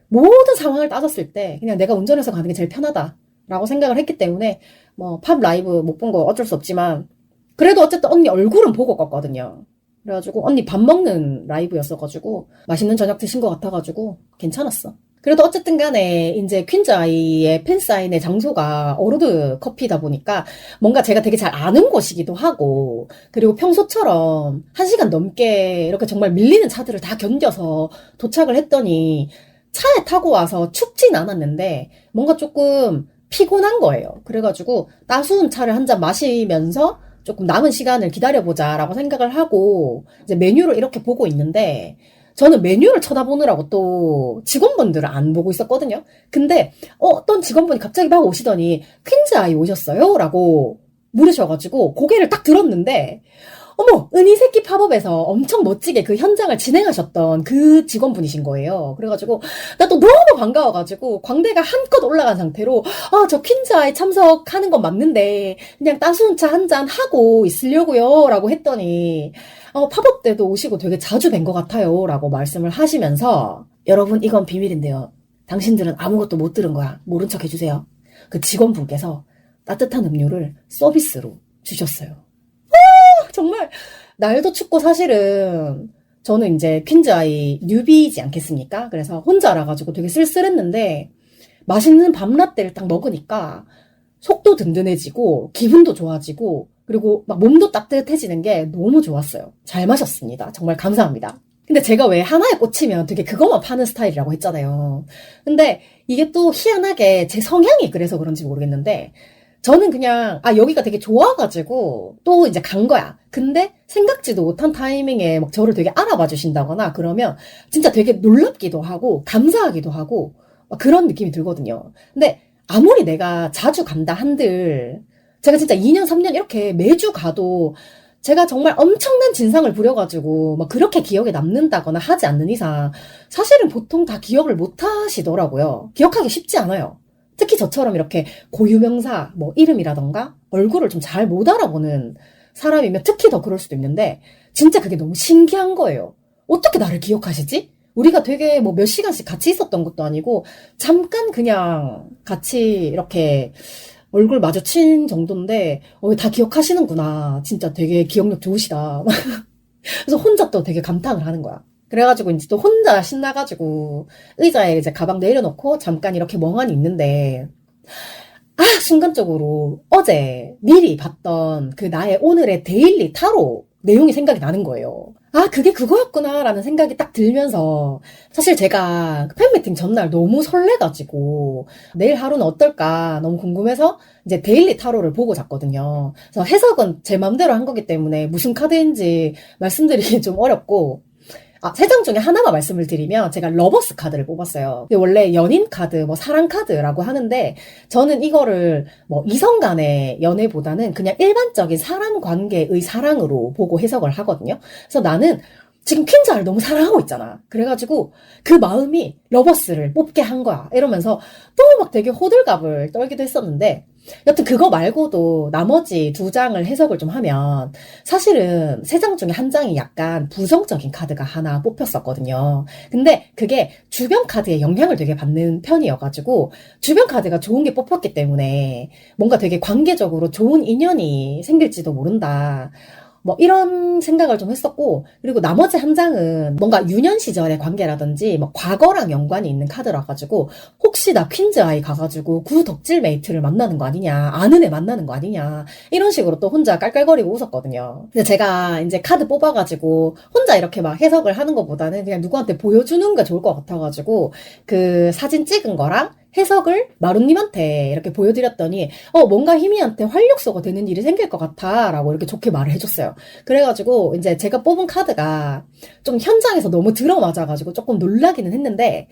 모든 상황을 따졌을 때 그냥 내가 운전해서 가는 게 제일 편하다라고 생각을 했기 때문에, 뭐 팝 라이브 못 본 거 어쩔 수 없지만 그래도 어쨌든 언니 얼굴은 보고 껐거든요. 그래가지고 언니 밥 먹는 라이브였어가지고 맛있는 저녁 드신 것 같아가지고 괜찮았어. 그래도 어쨌든 간에 이제 퀸즈 아이의 팬사인회 장소가 어로드 커피다 보니까 뭔가 제가 되게 잘 아는 곳이기도 하고, 그리고 평소처럼 1시간 넘게 이렇게 정말 밀리는 차들을 다 견뎌서 도착을 했더니 차에 타고 와서 춥진 않았는데 뭔가 조금 피곤한 거예요. 그래가지고 따스운 차를 한 잔 마시면서 조금 남은 시간을 기다려보자라고 생각을 하고 이제 메뉴를 이렇게 보고 있는데, 저는 메뉴를 쳐다보느라고 또 직원분들을 안 보고 있었거든요. 근데 어떤 직원분이 갑자기 막 오시더니 퀸즈 아이 오셨어요? 라고 물으셔가지고 고개를 딱 들었는데, 어머, 은희새끼 팝업에서 엄청 멋지게 그 현장을 진행하셨던 그 직원분이신 거예요. 그래가지고 나 또 너무 반가워가지고 광대가 한껏 올라간 상태로 저 퀸즈아이 참석하는 건 맞는데 그냥 따스운 차 한 잔 하고 있으려고요 라고 했더니 팝업 때도 오시고 되게 자주 뵌 것 같아요 라고 말씀을 하시면서, 여러분 이건 비밀인데요, 당신들은 아무것도 못 들은 거야, 모른 척 해주세요. 그 직원분께서 따뜻한 음료를 서비스로 주셨어요. 정말 날도 춥고, 사실은 저는 이제 퀸즈 아이 뉴비이지 않겠습니까? 그래서 혼자라 가지고 되게 쓸쓸했는데 맛있는 밤라떼를 딱 먹으니까 속도 든든해지고 기분도 좋아지고 그리고 막 몸도 따뜻해지는 게 너무 좋았어요. 잘 마셨습니다. 정말 감사합니다. 근데 제가 왜 하나에 꽂히면 되게 그것만 파는 스타일이라고 했잖아요. 근데 이게 또 희한하게 제 성향이 그래서 그런지 모르겠는데, 저는 그냥, 여기가 되게 좋아가지고, 또 이제 간 거야. 근데 생각지도 못한 타이밍에 막 저를 되게 알아봐 주신다거나 그러면 진짜 되게 놀랍기도 하고, 감사하기도 하고, 막 그런 느낌이 들거든요. 근데 아무리 내가 자주 간다 한들, 제가 진짜 2년, 3년 이렇게 매주 가도 제가 정말 엄청난 진상을 부려가지고 막 그렇게 기억에 남는다거나 하지 않는 이상 사실은 보통 다 기억을 못 하시더라고요. 기억하기 쉽지 않아요. 특히 저처럼 이렇게 고유명사, 뭐 이름이라던가 얼굴을 좀 잘 못 알아보는 사람이면 특히 더 그럴 수도 있는데 진짜 그게 너무 신기한 거예요. 어떻게 나를 기억하시지? 우리가 되게 뭐 몇 시간씩 같이 있었던 것도 아니고 잠깐 그냥 같이 이렇게 얼굴 마주친 정도인데 다 기억하시는구나. 진짜 되게 기억력 좋으시다. 그래서 혼자 또 되게 감탄을 하는 거야. 그래가지고 이제 또 혼자 신나가지고 의자에 이제 가방 내려놓고 잠깐 이렇게 멍하니 있는데 순간적으로 어제 미리 봤던 그 나의 오늘의 데일리 타로 내용이 생각이 나는 거예요. 그게 그거였구나라는 생각이 딱 들면서 사실 제가 팬미팅 전날 너무 설레가지고 내일 하루는 어떨까 너무 궁금해서 이제 데일리 타로를 보고 잤거든요. 그래서 해석은 제 맘대로 한 거기 때문에 무슨 카드인지 말씀드리기 좀 어렵고 세 장 중에 하나만 말씀을 드리면 제가 러버스 카드를 뽑았어요. 원래 연인 카드, 뭐 사랑 카드라고 하는데 저는 이거를 뭐 이성 간의 연애보다는 그냥 일반적인 사람 관계의 사랑으로 보고 해석을 하거든요. 그래서 나는 지금 퀸즈아를 너무 사랑하고 있잖아. 그래가지고 그 마음이 러버스를 뽑게 한 거야. 이러면서 또 막 되게 호들갑을 떨기도 했었는데 여튼 그거 말고도 나머지 두 장을 해석을 좀 하면 사실은 세 장 중에 한 장이 약간 부정적인 카드가 하나 뽑혔었거든요. 근데 그게 주변 카드에 영향을 되게 받는 편이어가지고 주변 카드가 좋은 게 뽑혔기 때문에 뭔가 되게 관계적으로 좋은 인연이 생길지도 모른다. 뭐 이런 생각을 좀 했었고 그리고 나머지 한 장은 뭔가 유년 시절의 관계라든지 뭐 과거랑 연관이 있는 카드라 가지고 혹시 나 퀸즈 아이 가가지고 구 덕질 메이트를 만나는 거 아니냐 아는 애 만나는 거 아니냐 이런 식으로 또 혼자 깔깔거리고 웃었거든요. 근데 제가 이제 카드 뽑아가지고 혼자 이렇게 막 해석을 하는 것보다는 그냥 누구한테 보여주는 게 좋을 것 같아가지고 그 사진 찍은 거랑 해석을 마루님한테 이렇게 보여드렸더니 뭔가 희미한테 활력소가 되는 일이 생길 것 같아 라고 이렇게 좋게 말을 해줬어요. 그래가지고 이제 제가 뽑은 카드가 좀 현장에서 너무 들어맞아가지고 조금 놀라기는 했는데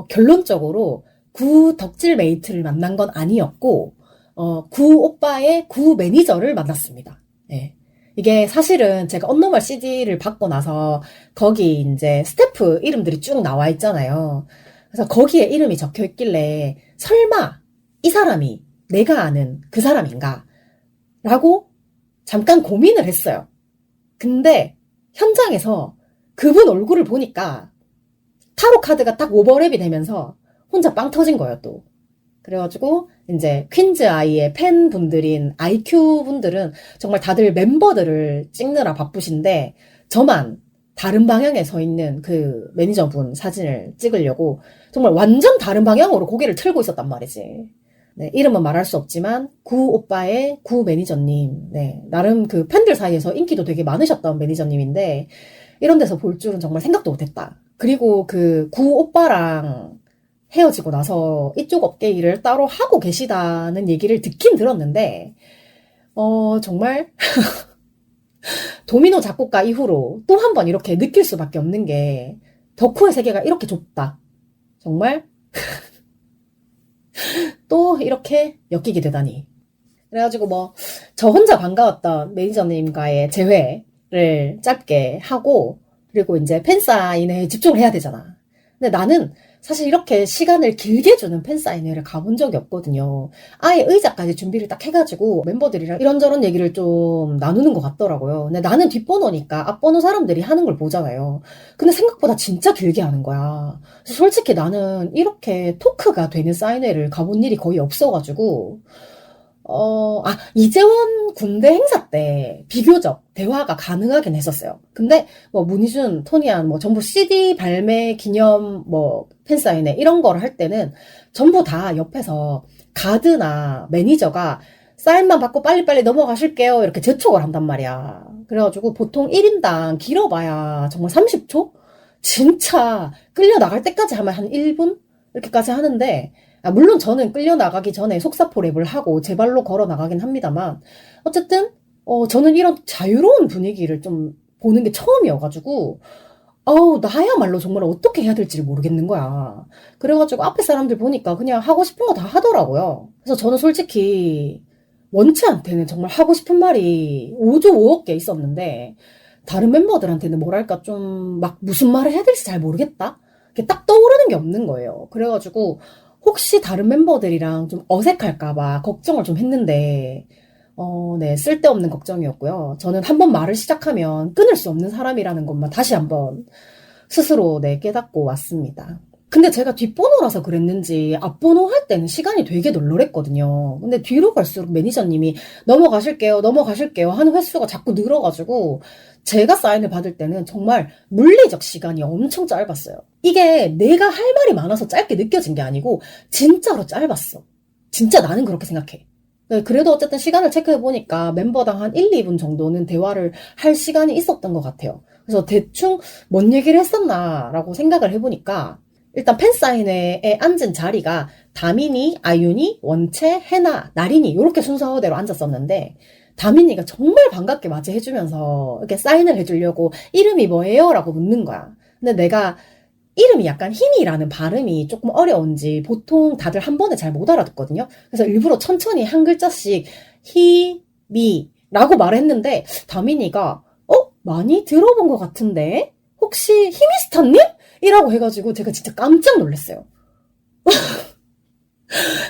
결론적으로 구 덕질 메이트를 만난 건 아니었고 구 오빠의 구 매니저를 만났습니다. 네. 이게 사실은 제가 언노멀 CD를 받고 나서 거기 이제 스태프 이름들이 쭉 나와 있잖아요. 그래서 거기에 이름이 적혀 있길래 설마 이 사람이 내가 아는 그 사람인가? 라고 잠깐 고민을 했어요. 근데 현장에서 그분 얼굴을 보니까 타로 카드가 딱 오버랩이 되면서 혼자 빵 터진 거예요, 또. 그래가지고 이제 퀸즈 아이의 팬분들인 IQ 분들은 정말 다들 멤버들을 찍느라 바쁘신데 저만 다른 방향에 서 있는 그 매니저분 사진을 찍으려고 정말 완전 다른 방향으로 고개를 틀고 있었단 말이지. 네, 이름은 말할 수 없지만 구 오빠의 구 매니저님, 네, 나름 그 팬들 사이에서 인기도 되게 많으셨던 매니저님인데 이런 데서 볼 줄은 정말 생각도 못했다. 그리고 그 구 오빠랑 헤어지고 나서 이쪽 업계 일을 따로 하고 계시다는 얘기를 듣긴 들었는데 정말 도미노 작곡가 이후로 또 한 번 이렇게 느낄 수밖에 없는 게 덕후의 세계가 이렇게 좁다. 정말 또 이렇게 엮이게 되다니. 그래가지고 뭐 저 혼자 반가웠던 매니저님과의 재회를 짧게 하고 그리고 이제 팬사인회에 집중을 해야 되잖아. 근데 나는 사실 이렇게 시간을 길게 주는 팬사인회를 가본 적이 없거든요. 아예 의자까지 준비를 딱 해가지고 멤버들이랑 이런저런 얘기를 좀 나누는 것 같더라고요. 근데 나는 뒷번호니까 앞번호 사람들이 하는 걸 보잖아요. 근데 생각보다 진짜 길게 하는 거야. 그래서 솔직히 나는 이렇게 토크가 되는 사인회를 가본 일이 거의 없어가지고 이재원 군대 행사 때 비교적 대화가 가능하긴 했었어요. 근데 뭐 문희준, 토니안 뭐 전부 CD 발매 기념 뭐 팬사인회 이런 거를 할 때는 전부 다 옆에서 가드나 매니저가 사인만 받고 빨리빨리 넘어가실게요 이렇게 재촉을 한단 말이야. 그래가지고 보통 1인당 길어봐야 정말 30초? 진짜 끌려 나갈 때까지 하면 한 1분? 이렇게까지 하는데, 물론 저는 끌려 나가기 전에 속사포 랩을 하고 제 발로 걸어 나가긴 합니다만, 어쨌든, 저는 이런 자유로운 분위기를 좀 보는 게 처음이어가지고, 나야말로 정말 어떻게 해야 될지를 모르겠는 거야. 그래가지고 앞에 사람들 보니까 그냥 하고 싶은 거 다 하더라고요. 그래서 저는 솔직히 원체한테는 정말 하고 싶은 말이 5조 5억 개 있었는데, 다른 멤버들한테는 뭐랄까 좀 막 무슨 말을 해야 될지 잘 모르겠다? 이렇게 딱 떠오르는 게 없는 거예요. 그래가지고 혹시 다른 멤버들이랑 좀 어색할까봐 걱정을 좀 했는데, 네, 쓸데없는 걱정이었고요. 저는 한번 말을 시작하면 끊을 수 없는 사람이라는 것만 다시 한번 스스로 네, 깨닫고 왔습니다. 근데 제가 뒷번호라서 그랬는지 앞번호 할 때는 시간이 되게 널널했거든요. 근데 뒤로 갈수록 매니저님이 넘어가실게요, 넘어가실게요 하는 횟수가 자꾸 늘어가지고 제가 사인을 받을 때는 정말 물리적 시간이 엄청 짧았어요. 이게 내가 할 말이 많아서 짧게 느껴진 게 아니고 진짜로 짧았어. 진짜 나는 그렇게 생각해. 네, 그래도 어쨌든 시간을 체크해보니까 멤버당 한 1, 2분 정도는 대화를 할 시간이 있었던 것 같아요. 그래서 대충 뭔 얘기를 했었나라고 생각을 해보니까 일단 팬사인회에 앉은 자리가 다민이, 아윤이, 원채, 해나, 나린이 이렇게 순서대로 앉았었는데 다민이가 정말 반갑게 맞이해주면서 이렇게 사인을 해주려고 이름이 뭐예요? 라고 묻는 거야. 근데 내가 이름이 약간 희미라는 발음이 조금 어려운지 보통 다들 한 번에 잘 못 알아듣거든요. 그래서 일부러 천천히 한 글자씩 희미라고 말을 했는데 다민이가 많이 들어본 것 같은데 혹시 희미스타님? 이라고 해가지고 제가 진짜 깜짝 놀랐어요.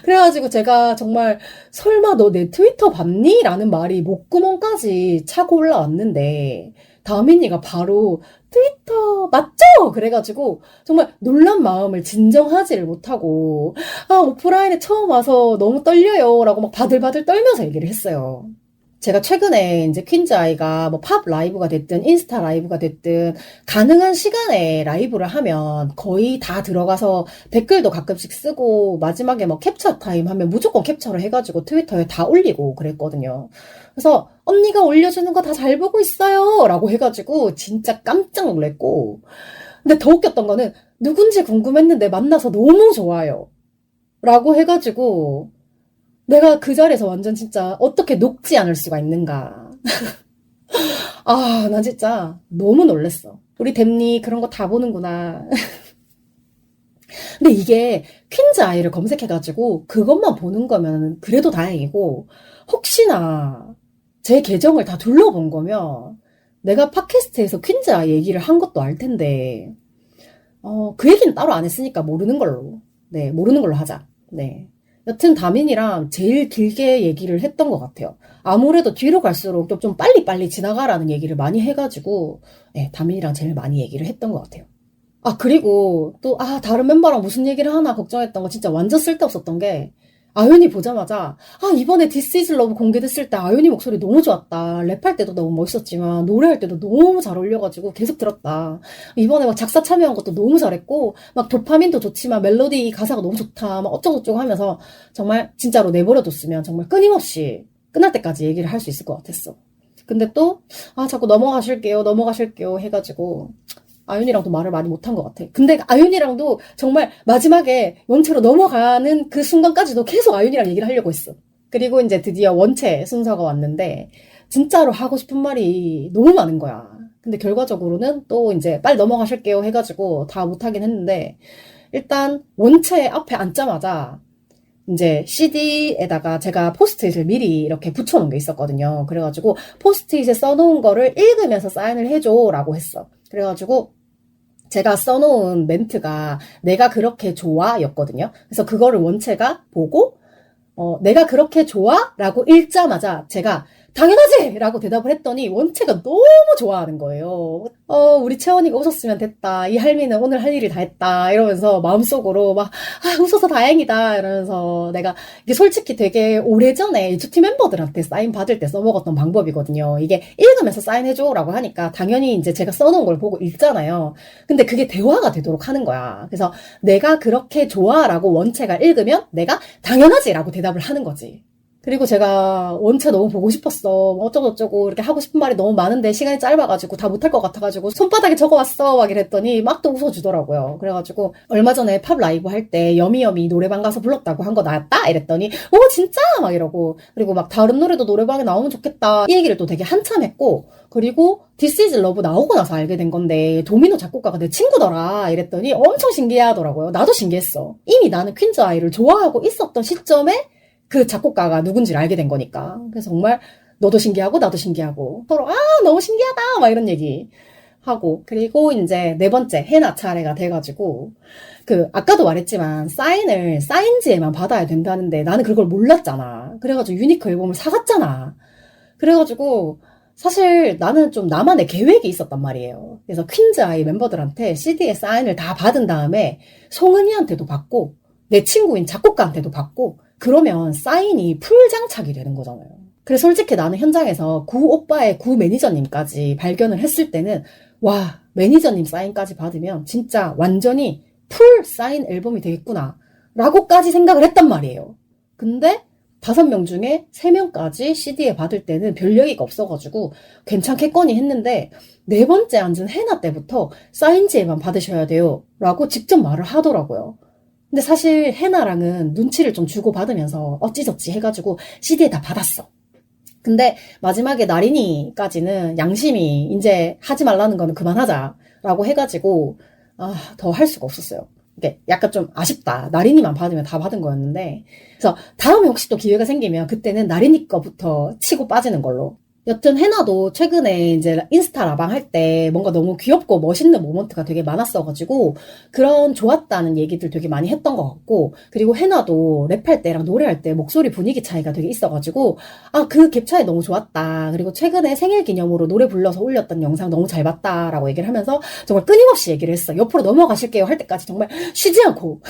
그래가지고 제가 정말 설마 너 내 트위터 봤니? 라는 말이 목구멍까지 차고 올라왔는데 다민이가 바로 트위터 맞죠? 그래가지고 정말 놀란 마음을 진정하지를 못하고 오프라인에 처음 와서 너무 떨려요 라고 막 바들바들 떨면서 얘기를 했어요. 제가 최근에 이제 퀸즈 아이가 뭐 팝 라이브가 됐든 인스타 라이브가 됐든 가능한 시간에 라이브를 하면 거의 다 들어가서 댓글도 가끔씩 쓰고 마지막에 뭐 캡처 타임 하면 무조건 캡처를 해가지고 트위터에 다 올리고 그랬거든요. 그래서 언니가 올려주는 거 다 잘 보고 있어요 라고 해가지고 진짜 깜짝 놀랐고, 근데 더 웃겼던 거는 누군지 궁금했는데 만나서 너무 좋아요 라고 해가지고 내가 그 자리에서 완전 진짜 어떻게 녹지 않을 수가 있는가. 나 진짜 너무 놀랬어. 우리 댐니 그런 거 다 보는구나. 근데 이게 퀸즈 아이를 검색해가지고 그것만 보는 거면 그래도 다행이고, 혹시나 제 계정을 다 둘러본 거면 내가 팟캐스트에서 퀸즈 아이 얘기를 한 것도 알 텐데, 그 얘기는 따로 안 했으니까 모르는 걸로. 네, 모르는 걸로 하자. 네. 여튼 다민이랑 제일 길게 얘기를 했던 것 같아요. 아무래도 뒤로 갈수록 좀 빨리빨리 지나가라는 얘기를 많이 해가지고 네, 다민이랑 제일 많이 얘기를 했던 것 같아요. 그리고 또 다른 멤버랑 무슨 얘기를 하나 걱정했던 거 진짜 완전 쓸데없었던 게, 아윤이 보자마자 이번에 This is Love 공개됐을 때 아윤이 목소리 너무 좋았다. 랩할 때도 너무 멋있었지만 노래할 때도 너무 잘 어울려가지고 계속 들었다. 이번에 막 작사 참여한 것도 너무 잘했고 막 도파민도 좋지만 멜로디 가사가 너무 좋다. 막 어쩌고저쩌고 하면서 정말 진짜로 내버려뒀으면 정말 끊임없이 끝날 때까지 얘기를 할 수 있을 것 같았어. 근데 또 자꾸 넘어가실게요 해가지고 아윤이랑도 말을 많이 못한 것 같아. 근데 아윤이랑도 정말 마지막에 원체로 넘어가는 그 순간까지도 계속 아윤이랑 얘기를 하려고 했어. 그리고 이제 드디어 원체 순서가 왔는데 진짜로 하고 싶은 말이 너무 많은 거야. 근데 결과적으로는 또 이제 빨리 넘어가실게요 해가지고 다 못하긴 했는데, 일단 원체 앞에 앉자마자 이제 CD에다가 제가 포스트잇을 미리 이렇게 붙여놓은 게 있었거든요. 그래가지고 포스트잇에 써놓은 거를 읽으면서 사인을 해줘라고 했어. 그래가지고 제가 써놓은 멘트가 내가 그렇게 좋아 였거든요. 그래서 그거를 원체가 보고 내가 그렇게 좋아? 라고 읽자마자 제가 당연하지! 라고 대답을 했더니 원체가 너무 좋아하는 거예요. 우리 채원이가 웃었으면 됐다. 이 할미는 오늘 할 일을 다 했다. 이러면서 마음속으로 막, 웃어서 다행이다. 이러면서 내가 이게 솔직히 되게 오래전에 HT 멤버들한테 사인 받을 때 써먹었던 방법이거든요. 이게 읽으면서 사인해줘. 라고 하니까 당연히 이제 제가 써놓은 걸 보고 읽잖아요. 근데 그게 대화가 되도록 하는 거야. 그래서 내가 그렇게 좋아. 라고 원체가 읽으면 내가 당연하지! 라고 대답을 하는 거지. 그리고 제가 원체 너무 보고 싶었어. 뭐 어쩌고저쩌고 이렇게 하고 싶은 말이 너무 많은데 시간이 짧아가지고 다 못할 것 같아가지고 손바닥에 적어왔어 막 이랬더니 막 또 웃어주더라고요. 그래가지고 얼마 전에 팝 라이브 할 때 여미여미 노래방 가서 불렀다고 한 거 나왔다? 이랬더니 오 진짜? 막 이러고 그리고 막 다른 노래도 노래방에 나오면 좋겠다 이 얘기를 또 되게 한참 했고 그리고 This is Love 나오고 나서 알게 된 건데 도미노 작곡가가 내 친구더라 이랬더니 엄청 신기해하더라고요. 나도 신기했어. 이미 나는 퀸즈 아이를 좋아하고 있었던 시점에 그 작곡가가 누군지를 알게 된 거니까. 그래서 정말 너도 신기하고 나도 신기하고 서로 너무 신기하다 막 이런 얘기 하고 그리고 이제 네 번째 해나 차례가 돼가지고 그 아까도 말했지만 사인을 사인지에만 받아야 된다는데 나는 그걸 몰랐잖아. 그래가지고 유니크 앨범을 사갔잖아. 그래가지고 사실 나는 좀 나만의 계획이 있었단 말이에요. 그래서 퀸즈 아이 멤버들한테 CD에 사인을 다 받은 다음에 송은이한테도 받고 내 친구인 작곡가한테도 받고 그러면 사인이 풀장착이 되는 거잖아요. 그래서 솔직히 나는 현장에서 구 오빠의 구 매니저님까지 발견을 했을 때는 와 매니저님 사인까지 받으면 진짜 완전히 풀 사인 앨범이 되겠구나 라고까지 생각을 했단 말이에요. 근데 5명 중에 3명까지 CD에 받을 때는 별 얘기가 없어가지고 괜찮겠거니 했는데 네 번째 앉은 해나 때부터 사인지에만 받으셔야 돼요 라고 직접 말을 하더라고요. 근데 사실 해나랑은 눈치를 좀 주고받으면서 어찌저찌 해가지고 CD에 다 받았어. 근데 마지막에 나린이까지는 양심이 이제 하지 말라는 거는 그만하자라고 해가지고 더 할 수가 없었어요. 이게 약간 좀 아쉽다. 나린이만 받으면 다 받은 거였는데 그래서 다음에 혹시 또 기회가 생기면 그때는 나린이 거부터 치고 빠지는 걸로. 여튼 해나도 최근에 이제 인스타 라방 할 때 뭔가 너무 귀엽고 멋있는 모먼트가 되게 많았어가지고 그런 좋았다는 얘기들 되게 많이 했던 것 같고 그리고 해나도 랩할 때랑 노래할 때 목소리 분위기 차이가 되게 있어가지고 그 갭 차이 너무 좋았다. 그리고 최근에 생일 기념으로 노래 불러서 올렸던 영상 너무 잘 봤다라고 얘기를 하면서 정말 끊임없이 얘기를 했어. 옆으로 넘어가실게요 할 때까지 정말 쉬지 않고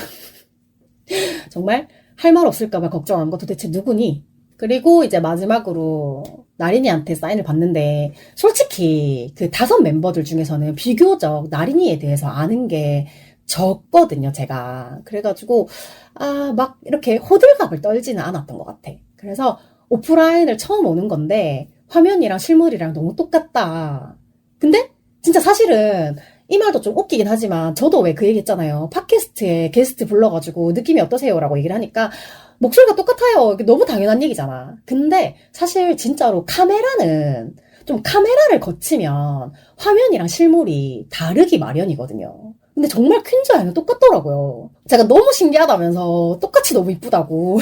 정말 할 말 없을까봐 걱정한 거 도대체 누구니? 그리고 이제 마지막으로 나린이한테 사인을 받는데 솔직히 그 5 멤버들 중에서는 비교적 나린이에 대해서 아는 게 적거든요, 제가. 그래가지고 막 이렇게 호들갑을 떨지는 않았던 것 같아. 그래서 오프라인을 처음 오는 건데 화면이랑 실물이랑 너무 똑같다. 근데 진짜 사실은 이 말도 좀 웃기긴 하지만 저도 왜 그 얘기 했잖아요. 팟캐스트에 게스트 불러가지고 느낌이 어떠세요? 라고 얘기를 하니까 목소리가 똑같아요. 너무 당연한 얘기잖아. 근데 사실 진짜로 카메라는 좀 카메라를 거치면 화면이랑 실물이 다르기 마련이거든요. 근데 정말 퀸즈 아이는 똑같더라고요. 제가 너무 신기하다면서 똑같이 너무 이쁘다고.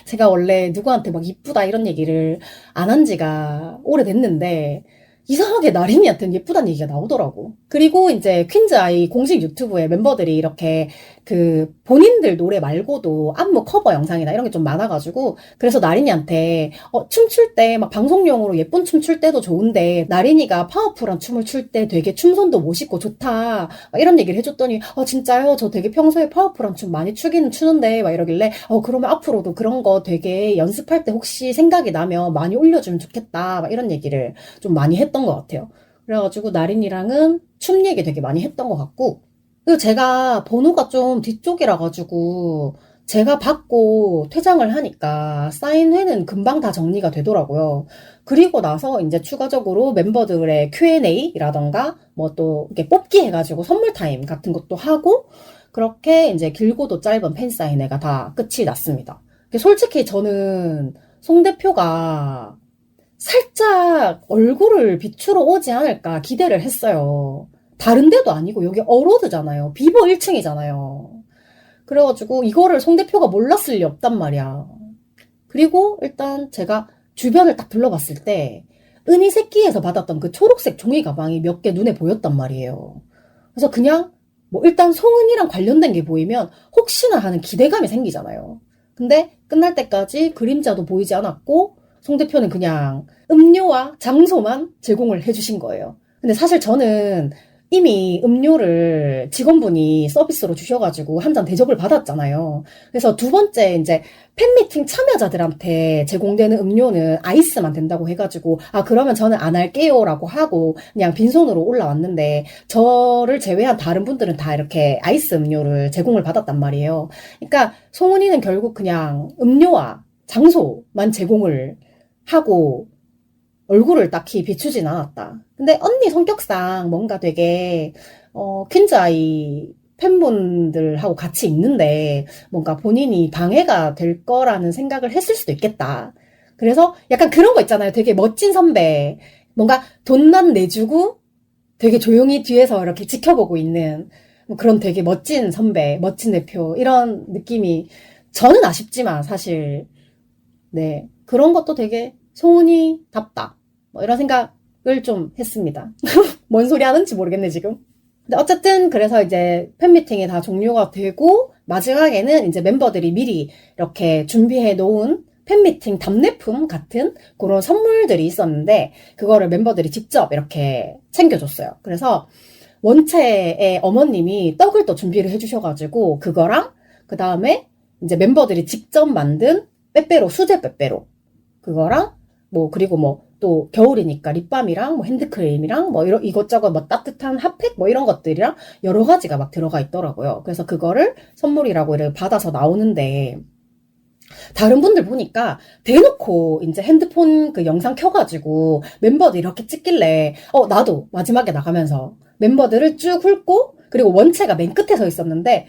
제가 원래 누구한테 막 이쁘다 이런 얘기를 안 한 지가 오래됐는데 이상하게 나린이한테는 예쁘다는 얘기가 나오더라고. 그리고 이제 퀸즈 아이 공식 유튜브에 멤버들이 이렇게 그 본인들 노래 말고도 안무 커버 영상이나 이런 게 좀 많아가지고 그래서 나린이한테 춤출 때 막 방송용으로 예쁜 춤 출 때도 좋은데 나린이가 파워풀한 춤을 출 때 되게 춤선도 멋있고 좋다 막 이런 얘기를 해줬더니 진짜요? 저 되게 평소에 파워풀한 춤 많이 추기는 추는데 막 이러길래 그러면 앞으로도 그런 거 되게 연습할 때 혹시 생각이 나면 많이 올려주면 좋겠다 막 이런 얘기를 좀 많이 했던 것 같아요. 그래가지고 나린이랑은 춤 얘기 되게 많이 했던 것 같고 그리고 제가 번호가 좀 뒤쪽이라 가지고 제가 받고 퇴장을 하니까 사인회는 금방 다 정리가 되더라고요. 그리고 나서 이제 추가적으로 멤버들의 Q&A라던가 뭐 또 이렇게 뽑기 해가지고 선물 타임 같은 것도 하고 그렇게 이제 길고도 짧은 팬사인회가 다 끝이 났습니다. 솔직히 저는 송 대표가 살짝 얼굴을 비추러 오지 않을까 기대를 했어요. 다른 데도 아니고 여기 어로드잖아요. 비버 1층이잖아요. 그래가지고 이거를 송 대표가 몰랐을 리 없단 말이야. 그리고 일단 제가 주변을 딱 둘러봤을 때 은희 새끼에서 받았던 그 초록색 종이 가방이 몇 개 눈에 보였단 말이에요. 그래서 그냥 뭐 일단 송은이랑 관련된 게 보이면 혹시나 하는 기대감이 생기잖아요. 근데 끝날 때까지 그림자도 보이지 않았고 송 대표는 그냥 음료와 장소만 제공을 해주신 거예요. 근데 사실 저는 이미 음료를 직원분이 서비스로 주셔가지고 한 잔 대접을 받았잖아요. 그래서 두 번째 이제 팬미팅 참여자들한테 제공되는 음료는 아이스만 된다고 해가지고 그러면 저는 안 할게요 라고 하고 그냥 빈손으로 올라왔는데 저를 제외한 다른 분들은 다 이렇게 아이스 음료를 제공을 받았단 말이에요. 그러니까 송은이는 결국 그냥 음료와 장소만 제공을 하고 얼굴을 딱히 비추진 않았다. 근데 언니 성격상 뭔가 되게 퀸즈아이 팬분들하고 같이 있는데 뭔가 본인이 방해가 될 거라는 생각을 했을 수도 있겠다. 그래서 약간 그런 거 있잖아요. 되게 멋진 선배. 뭔가 돈만 내주고 되게 조용히 뒤에서 이렇게 지켜보고 있는 뭐 그런 되게 멋진 선배, 멋진 대표 이런 느낌이 저는 아쉽지만 사실 네 그런 것도 되게 소은이답다. 뭐 이런 생각을 좀 했습니다. 뭔 소리 하는지 모르겠네 지금. 근데 어쨌든 그래서 이제 팬미팅이 다 종료가 되고 마지막에는 이제 멤버들이 미리 이렇게 준비해 놓은 팬미팅 답례품 같은 그런 선물들이 있었는데 그거를 멤버들이 직접 이렇게 챙겨줬어요. 그래서 원채의 어머님이 떡을 또 준비를 해주셔가지고 그거랑 그 다음에 이제 멤버들이 직접 만든 빼빼로, 수제 빼빼로 그거랑 뭐 그리고 뭐 또 겨울이니까 립밤이랑 뭐 핸드크림이랑 뭐 이런 이것저것 뭐 따뜻한 핫팩 뭐 이런 것들이랑 여러 가지가 막 들어가 있더라고요. 그래서 그거를 선물이라고 이렇게 받아서 나오는데 다른 분들 보니까 대놓고 이제 핸드폰 그 영상 켜가지고 멤버들 이렇게 찍길래 나도 마지막에 나가면서 멤버들을 쭉 훑고 그리고 원채가 맨 끝에 서 있었는데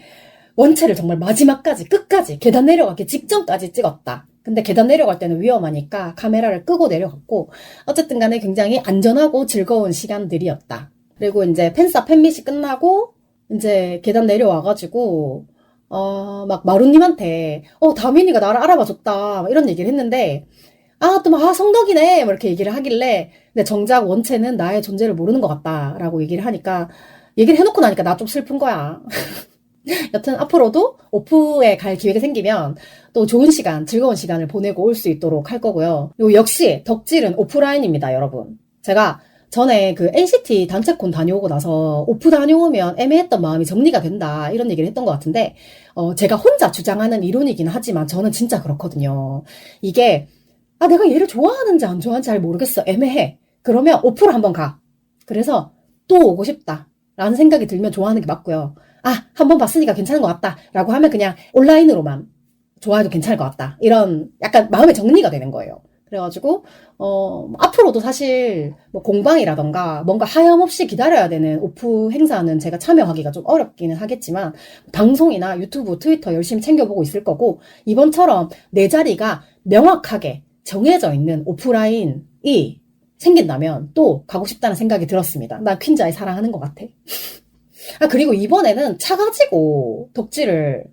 원채를 정말 마지막까지 끝까지 계단 내려가기 직전까지 찍었다. 근데 계단 내려갈 때는 위험하니까 카메라를 끄고 내려갔고 어쨌든 간에 굉장히 안전하고 즐거운 시간들이었다. 그리고 이제 팬미시 끝나고 이제 계단 내려와가지고 막 마루님한테 다민이가 나를 알아봐줬다 막 이런 얘기를 했는데 또 막 성덕이네 막 이렇게 얘기를 하길래 근데 정작 원채는 나의 존재를 모르는 것 같다라고 얘기를 하니까 얘기를 해놓고 나니까 나 좀 슬픈 거야. 여튼 앞으로도 오프에 갈 기회가 생기면 또 좋은 시간, 즐거운 시간을 보내고 올 수 있도록 할 거고요. 그리고 역시 덕질은 오프라인입니다, 여러분. 제가 전에 그 NCT 단체콘 다녀오고 나서 오프 다녀오면 애매했던 마음이 정리가 된다 이런 얘기를 했던 것 같은데 제가 혼자 주장하는 이론이긴 하지만 저는 진짜 그렇거든요. 이게 내가 얘를 좋아하는지 안 좋아하는지 잘 모르겠어. 애매해. 그러면 오프를 한번 가. 그래서 또 오고 싶다 라는 생각이 들면 좋아하는 게 맞고요. 한 번 봤으니까 괜찮은 것 같다 라고 하면 그냥 온라인으로만 좋아해도 괜찮을 것 같다. 이런 약간 마음의 정리가 되는 거예요. 그래가지고 앞으로도 사실 뭐 공방이라던가 뭔가 하염없이 기다려야 되는 오프 행사는 제가 참여하기가 좀 어렵기는 하겠지만 방송이나 유튜브, 트위터 열심히 챙겨보고 있을 거고 이번처럼 내 자리가 명확하게 정해져 있는 오프라인이 생긴다면 또 가고 싶다는 생각이 들었습니다. 난 퀸즈아이 사랑하는 것 같아. 그리고 이번에는 차 가지고 덕질을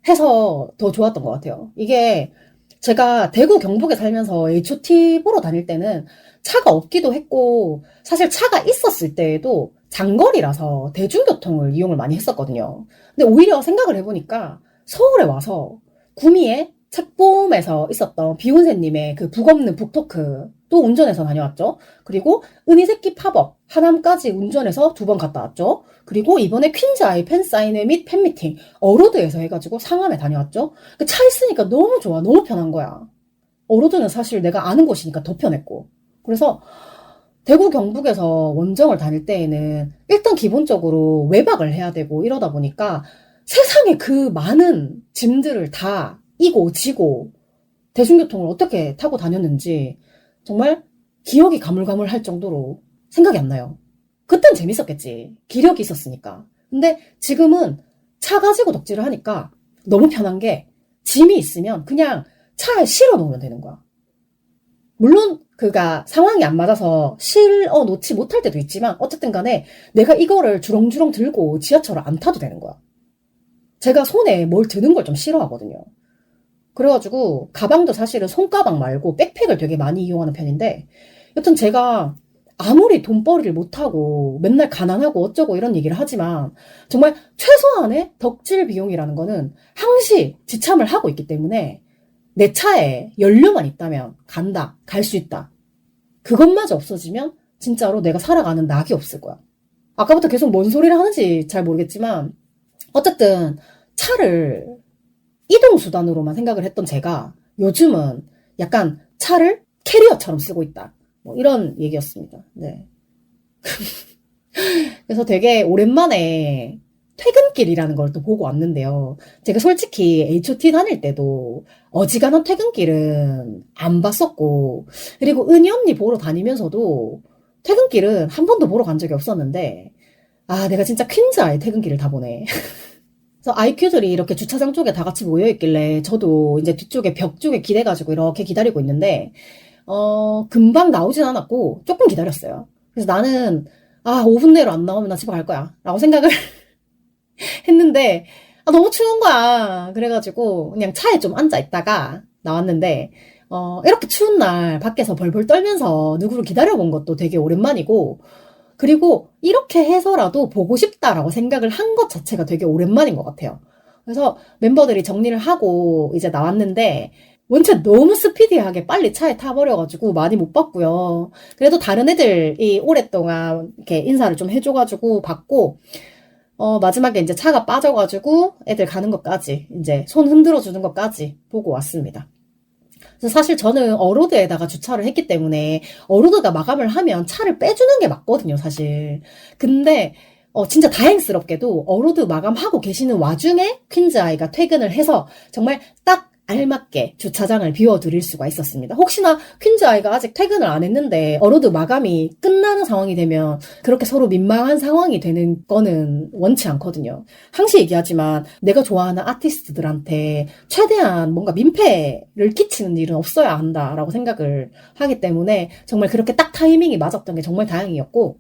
해서 더 좋았던 것 같아요. 이게 제가 대구 경북에 살면서 H.O.T 보러 다닐 때는 차가 없기도 했고 사실 차가 있었을 때에도 장거리라서 대중교통을 이용을 많이 했었거든요. 근데 오히려 생각을 해보니까 서울에 와서 구미에 책봄에서 있었던 비욘세님의 그 북 없는 북토크 또 운전해서 다녀왔죠. 그리고 은희새끼 팝업 하남까지 운전해서 2번 갔다 왔죠. 그리고 이번에 퀸즈아이 팬사인회 및 팬미팅 어로드에서 해가지고 상암에 다녀왔죠. 차 있으니까 너무 좋아. 너무 편한 거야. 어로드는 사실 내가 아는 곳이니까 더 편했고. 그래서 대구 경북에서 원정을 다닐 때에는 일단 기본적으로 외박을 해야 되고 이러다 보니까 세상에 그 많은 짐들을 다 이고 지고 대중교통을 어떻게 타고 다녔는지 정말 기억이 가물가물할 정도로 생각이 안 나요. 그땐 재밌었겠지. 기력이 있었으니까. 근데 지금은 차 가지고 덕질을 하니까 너무 편한 게 짐이 있으면 그냥 차에 실어 놓으면 되는 거야. 물론 그가 상황이 안 맞아서 실어 놓지 못할 때도 있지만 어쨌든 간에 내가 이거를 주렁주렁 들고 지하철을 안 타도 되는 거야. 제가 손에 뭘 드는 걸 좀 싫어하거든요. 그래가지고 가방도 사실은 손가방 말고 백팩을 되게 많이 이용하는 편인데 여튼 제가 아무리 돈벌이를 못하고 맨날 가난하고 어쩌고 이런 얘기를 하지만 정말 최소한의 덕질 비용이라는 거는 항시 지참을 하고 있기 때문에 내 차에 연료만 있다면 간다, 갈 수 있다. 그것마저 없어지면 진짜로 내가 살아가는 낙이 없을 거야. 아까부터 계속 뭔 소리를 하는지 잘 모르겠지만 어쨌든 차를 이동수단으로만 생각을 했던 제가 요즘은 약간 차를 캐리어처럼 쓰고 있다. 뭐 이런 얘기였습니다. 네. 그래서 되게 오랜만에 퇴근길이라는 걸 또 보고 왔는데요. 제가 솔직히 H.O.T 다닐 때도 어지간한 퇴근길은 안 봤었고, 그리고 은희 언니 보러 다니면서도 퇴근길은 한 번도 보러 간 적이 없었는데, 아, 내가 진짜 퀸즈아의 퇴근길을 다 보네. 그래서 아이큐들이 이렇게 주차장 쪽에 다 같이 모여있길래 저도 이제 뒤쪽에 벽 쪽에 기대가지고 이렇게 기다리고 있는데, 금방 나오진 않았고 조금 기다렸어요. 그래서 나는, 아, 5분 내로 안 나오면 나 집에 갈 거야. 라고 생각을 했는데, 아, 너무 추운 거야. 그래가지고 그냥 차에 좀 앉아 있다가 나왔는데, 이렇게 추운 날 밖에서 벌벌 떨면서 누구를 기다려본 것도 되게 오랜만이고, 그리고 이렇게 해서라도 보고 싶다라고 생각을 한 것 자체가 되게 오랜만인 것 같아요. 그래서 멤버들이 정리를 하고 이제 나왔는데, 원체 너무 스피디하게 빨리 차에 타버려가지고 많이 못 봤고요. 그래도 다른 애들이 오랫동안 이렇게 인사를 좀 해줘가지고 봤고, 마지막에 이제 차가 빠져가지고 애들 가는 것까지, 이제 손 흔들어주는 것까지 보고 왔습니다. 그래서 사실 저는 어로드에다가 주차를 했기 때문에 어로드가 마감을 하면 차를 빼주는 게 맞거든요, 사실. 근데 진짜 다행스럽게도 어로드 마감하고 계시는 와중에 퀸즈아이가 퇴근을 해서 정말 딱 알맞게 주차장을 비워드릴 수가 있었습니다. 혹시나 퀸즈아이가 아직 퇴근을 안 했는데 어로드 마감이 끝나는 상황이 되면 그렇게 서로 민망한 상황이 되는 거는 원치 않거든요. 항상 얘기하지만 내가 좋아하는 아티스트들한테 최대한 뭔가 민폐를 끼치는 일은 없어야 한다라고 생각을 하기 때문에 정말 그렇게 딱 타이밍이 맞았던 게 정말 다행이었고,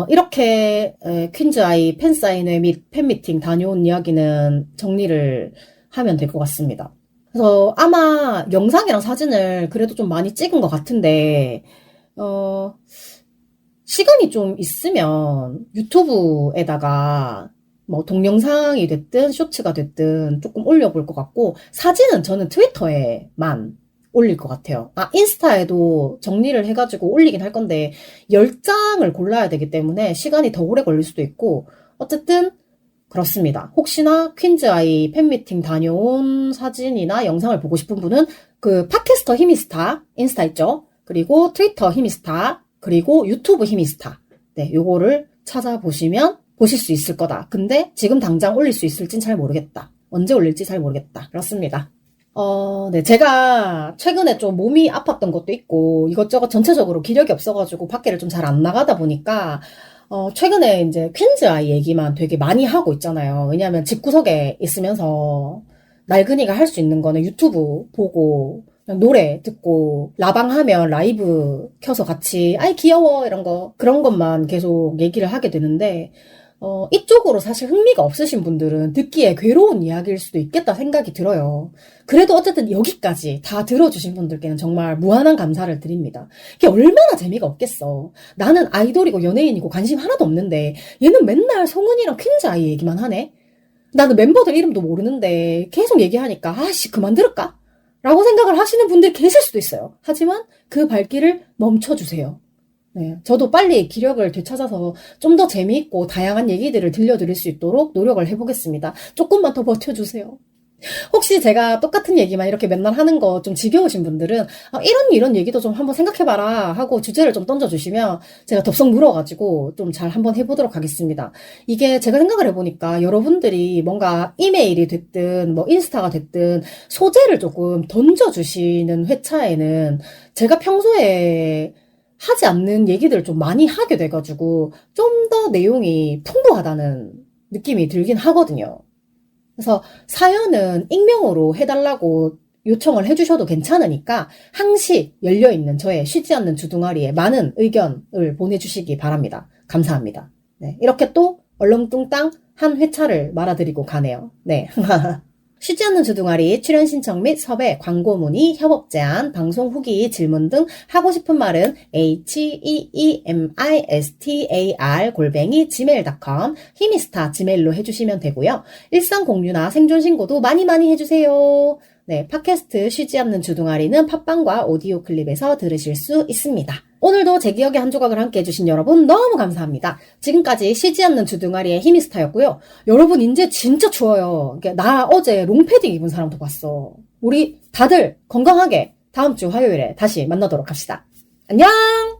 이렇게 퀸즈아이 팬사인회 및 팬미팅 다녀온 이야기는 정리를 하면 될 것 같습니다. 그래서 아마 영상이랑 사진을 그래도 좀 많이 찍은 것 같은데, 시간이 좀 있으면 유튜브에다가 뭐 동영상이 됐든 쇼츠가 됐든 조금 올려볼 것 같고, 사진은 저는 트위터에만 올릴 것 같아요. 아, 인스타에도 정리를 해가지고 올리긴 할 건데 10장을 골라야 되기 때문에 시간이 더 오래 걸릴 수도 있고, 어쨌든 그렇습니다. 혹시나 퀸즈아이 팬미팅 다녀온 사진이나 영상을 보고 싶은 분은 그 팟캐스터 히미스타 인스타 있죠? 그리고 트위터 히미스타, 그리고 유튜브 히미스타, 네, 요거를 찾아보시면 보실 수 있을 거다. 근데 지금 당장 올릴 수 있을진 잘 모르겠다. 언제 올릴지 잘 모르겠다. 그렇습니다. 네, 제가 최근에 좀 몸이 아팠던 것도 있고 이것저것 전체적으로 기력이 없어가지고 밖에를 좀 잘 안 나가다 보니까 최근에 이제 퀸즈아이 얘기만 되게 많이 하고 있잖아요. 왜냐하면 집구석에 있으면서 날근이가 할 수 있는 거는 유튜브 보고 그냥 노래 듣고 라방하면 라이브 켜서 같이 아이 귀여워 이런 거 그런 것만 계속 얘기를 하게 되는데, 이쪽으로 사실 흥미가 없으신 분들은 듣기에 괴로운 이야기일 수도 있겠다 생각이 들어요. 그래도 어쨌든 여기까지 다 들어주신 분들께는 정말 무한한 감사를 드립니다. 이게 얼마나 재미가 없겠어. 나는 아이돌이고 연예인이고 관심 하나도 없는데 얘는 맨날 성은이랑 퀸즈아이 얘기만 하네? 나는 멤버들 이름도 모르는데 계속 얘기하니까 아씨 그만 들을까? 라고 생각을 하시는 분들이 계실 수도 있어요. 하지만 그 발길을 멈춰주세요. 네, 저도 빨리 기력을 되찾아서 좀 더 재미있고 다양한 얘기들을 들려드릴 수 있도록 노력을 해보겠습니다. 조금만 더 버텨주세요. 혹시 제가 똑같은 얘기만 이렇게 맨날 하는 거 좀 지겨우신 분들은 이런 얘기도 좀 한번 생각해봐라 하고 주제를 좀 던져주시면 제가 덥석 물어가지고 좀 잘 한번 해보도록 하겠습니다. 이게 제가 생각을 해보니까 여러분들이 뭔가 이메일이 됐든 뭐 인스타가 됐든 소재를 조금 던져주시는 회차에는 제가 평소에 하지 않는 얘기들을 좀 많이 하게 돼가지고 좀 더 내용이 풍부하다는 느낌이 들긴 하거든요. 그래서 사연은 익명으로 해달라고 요청을 해주셔도 괜찮으니까 항시 열려있는 저의 쉬지 않는 주둥아리에 많은 의견을 보내주시기 바랍니다. 감사합니다. 네, 이렇게 또 얼렁뚱땅 한 회차를 말아드리고 가네요. 네. 쉬지 않는 주둥아리 출연 신청 및 섭외, 광고 문의, 협업 제안, 방송 후기, 질문 등 하고 싶은 말은 heemistar@gmail.com 히미스타 지메일로 해주시면 되고요. 일상 공유나 생존 신고도 많이 해주세요. 네, 팟캐스트 쉬지 않는 주둥아리는 팟빵과 오디오 클립에서 들으실 수 있습니다. 오늘도 제 기억의 한 조각을 함께 해주신 여러분 너무 감사합니다. 지금까지 쉬지 않는 주둥아리의 히미스타였고요. 여러분 이제 진짜 추워요. 나 어제 롱패딩 입은 사람도 봤어. 우리 다들 건강하게 다음 주 화요일에 다시 만나도록 합시다. 안녕!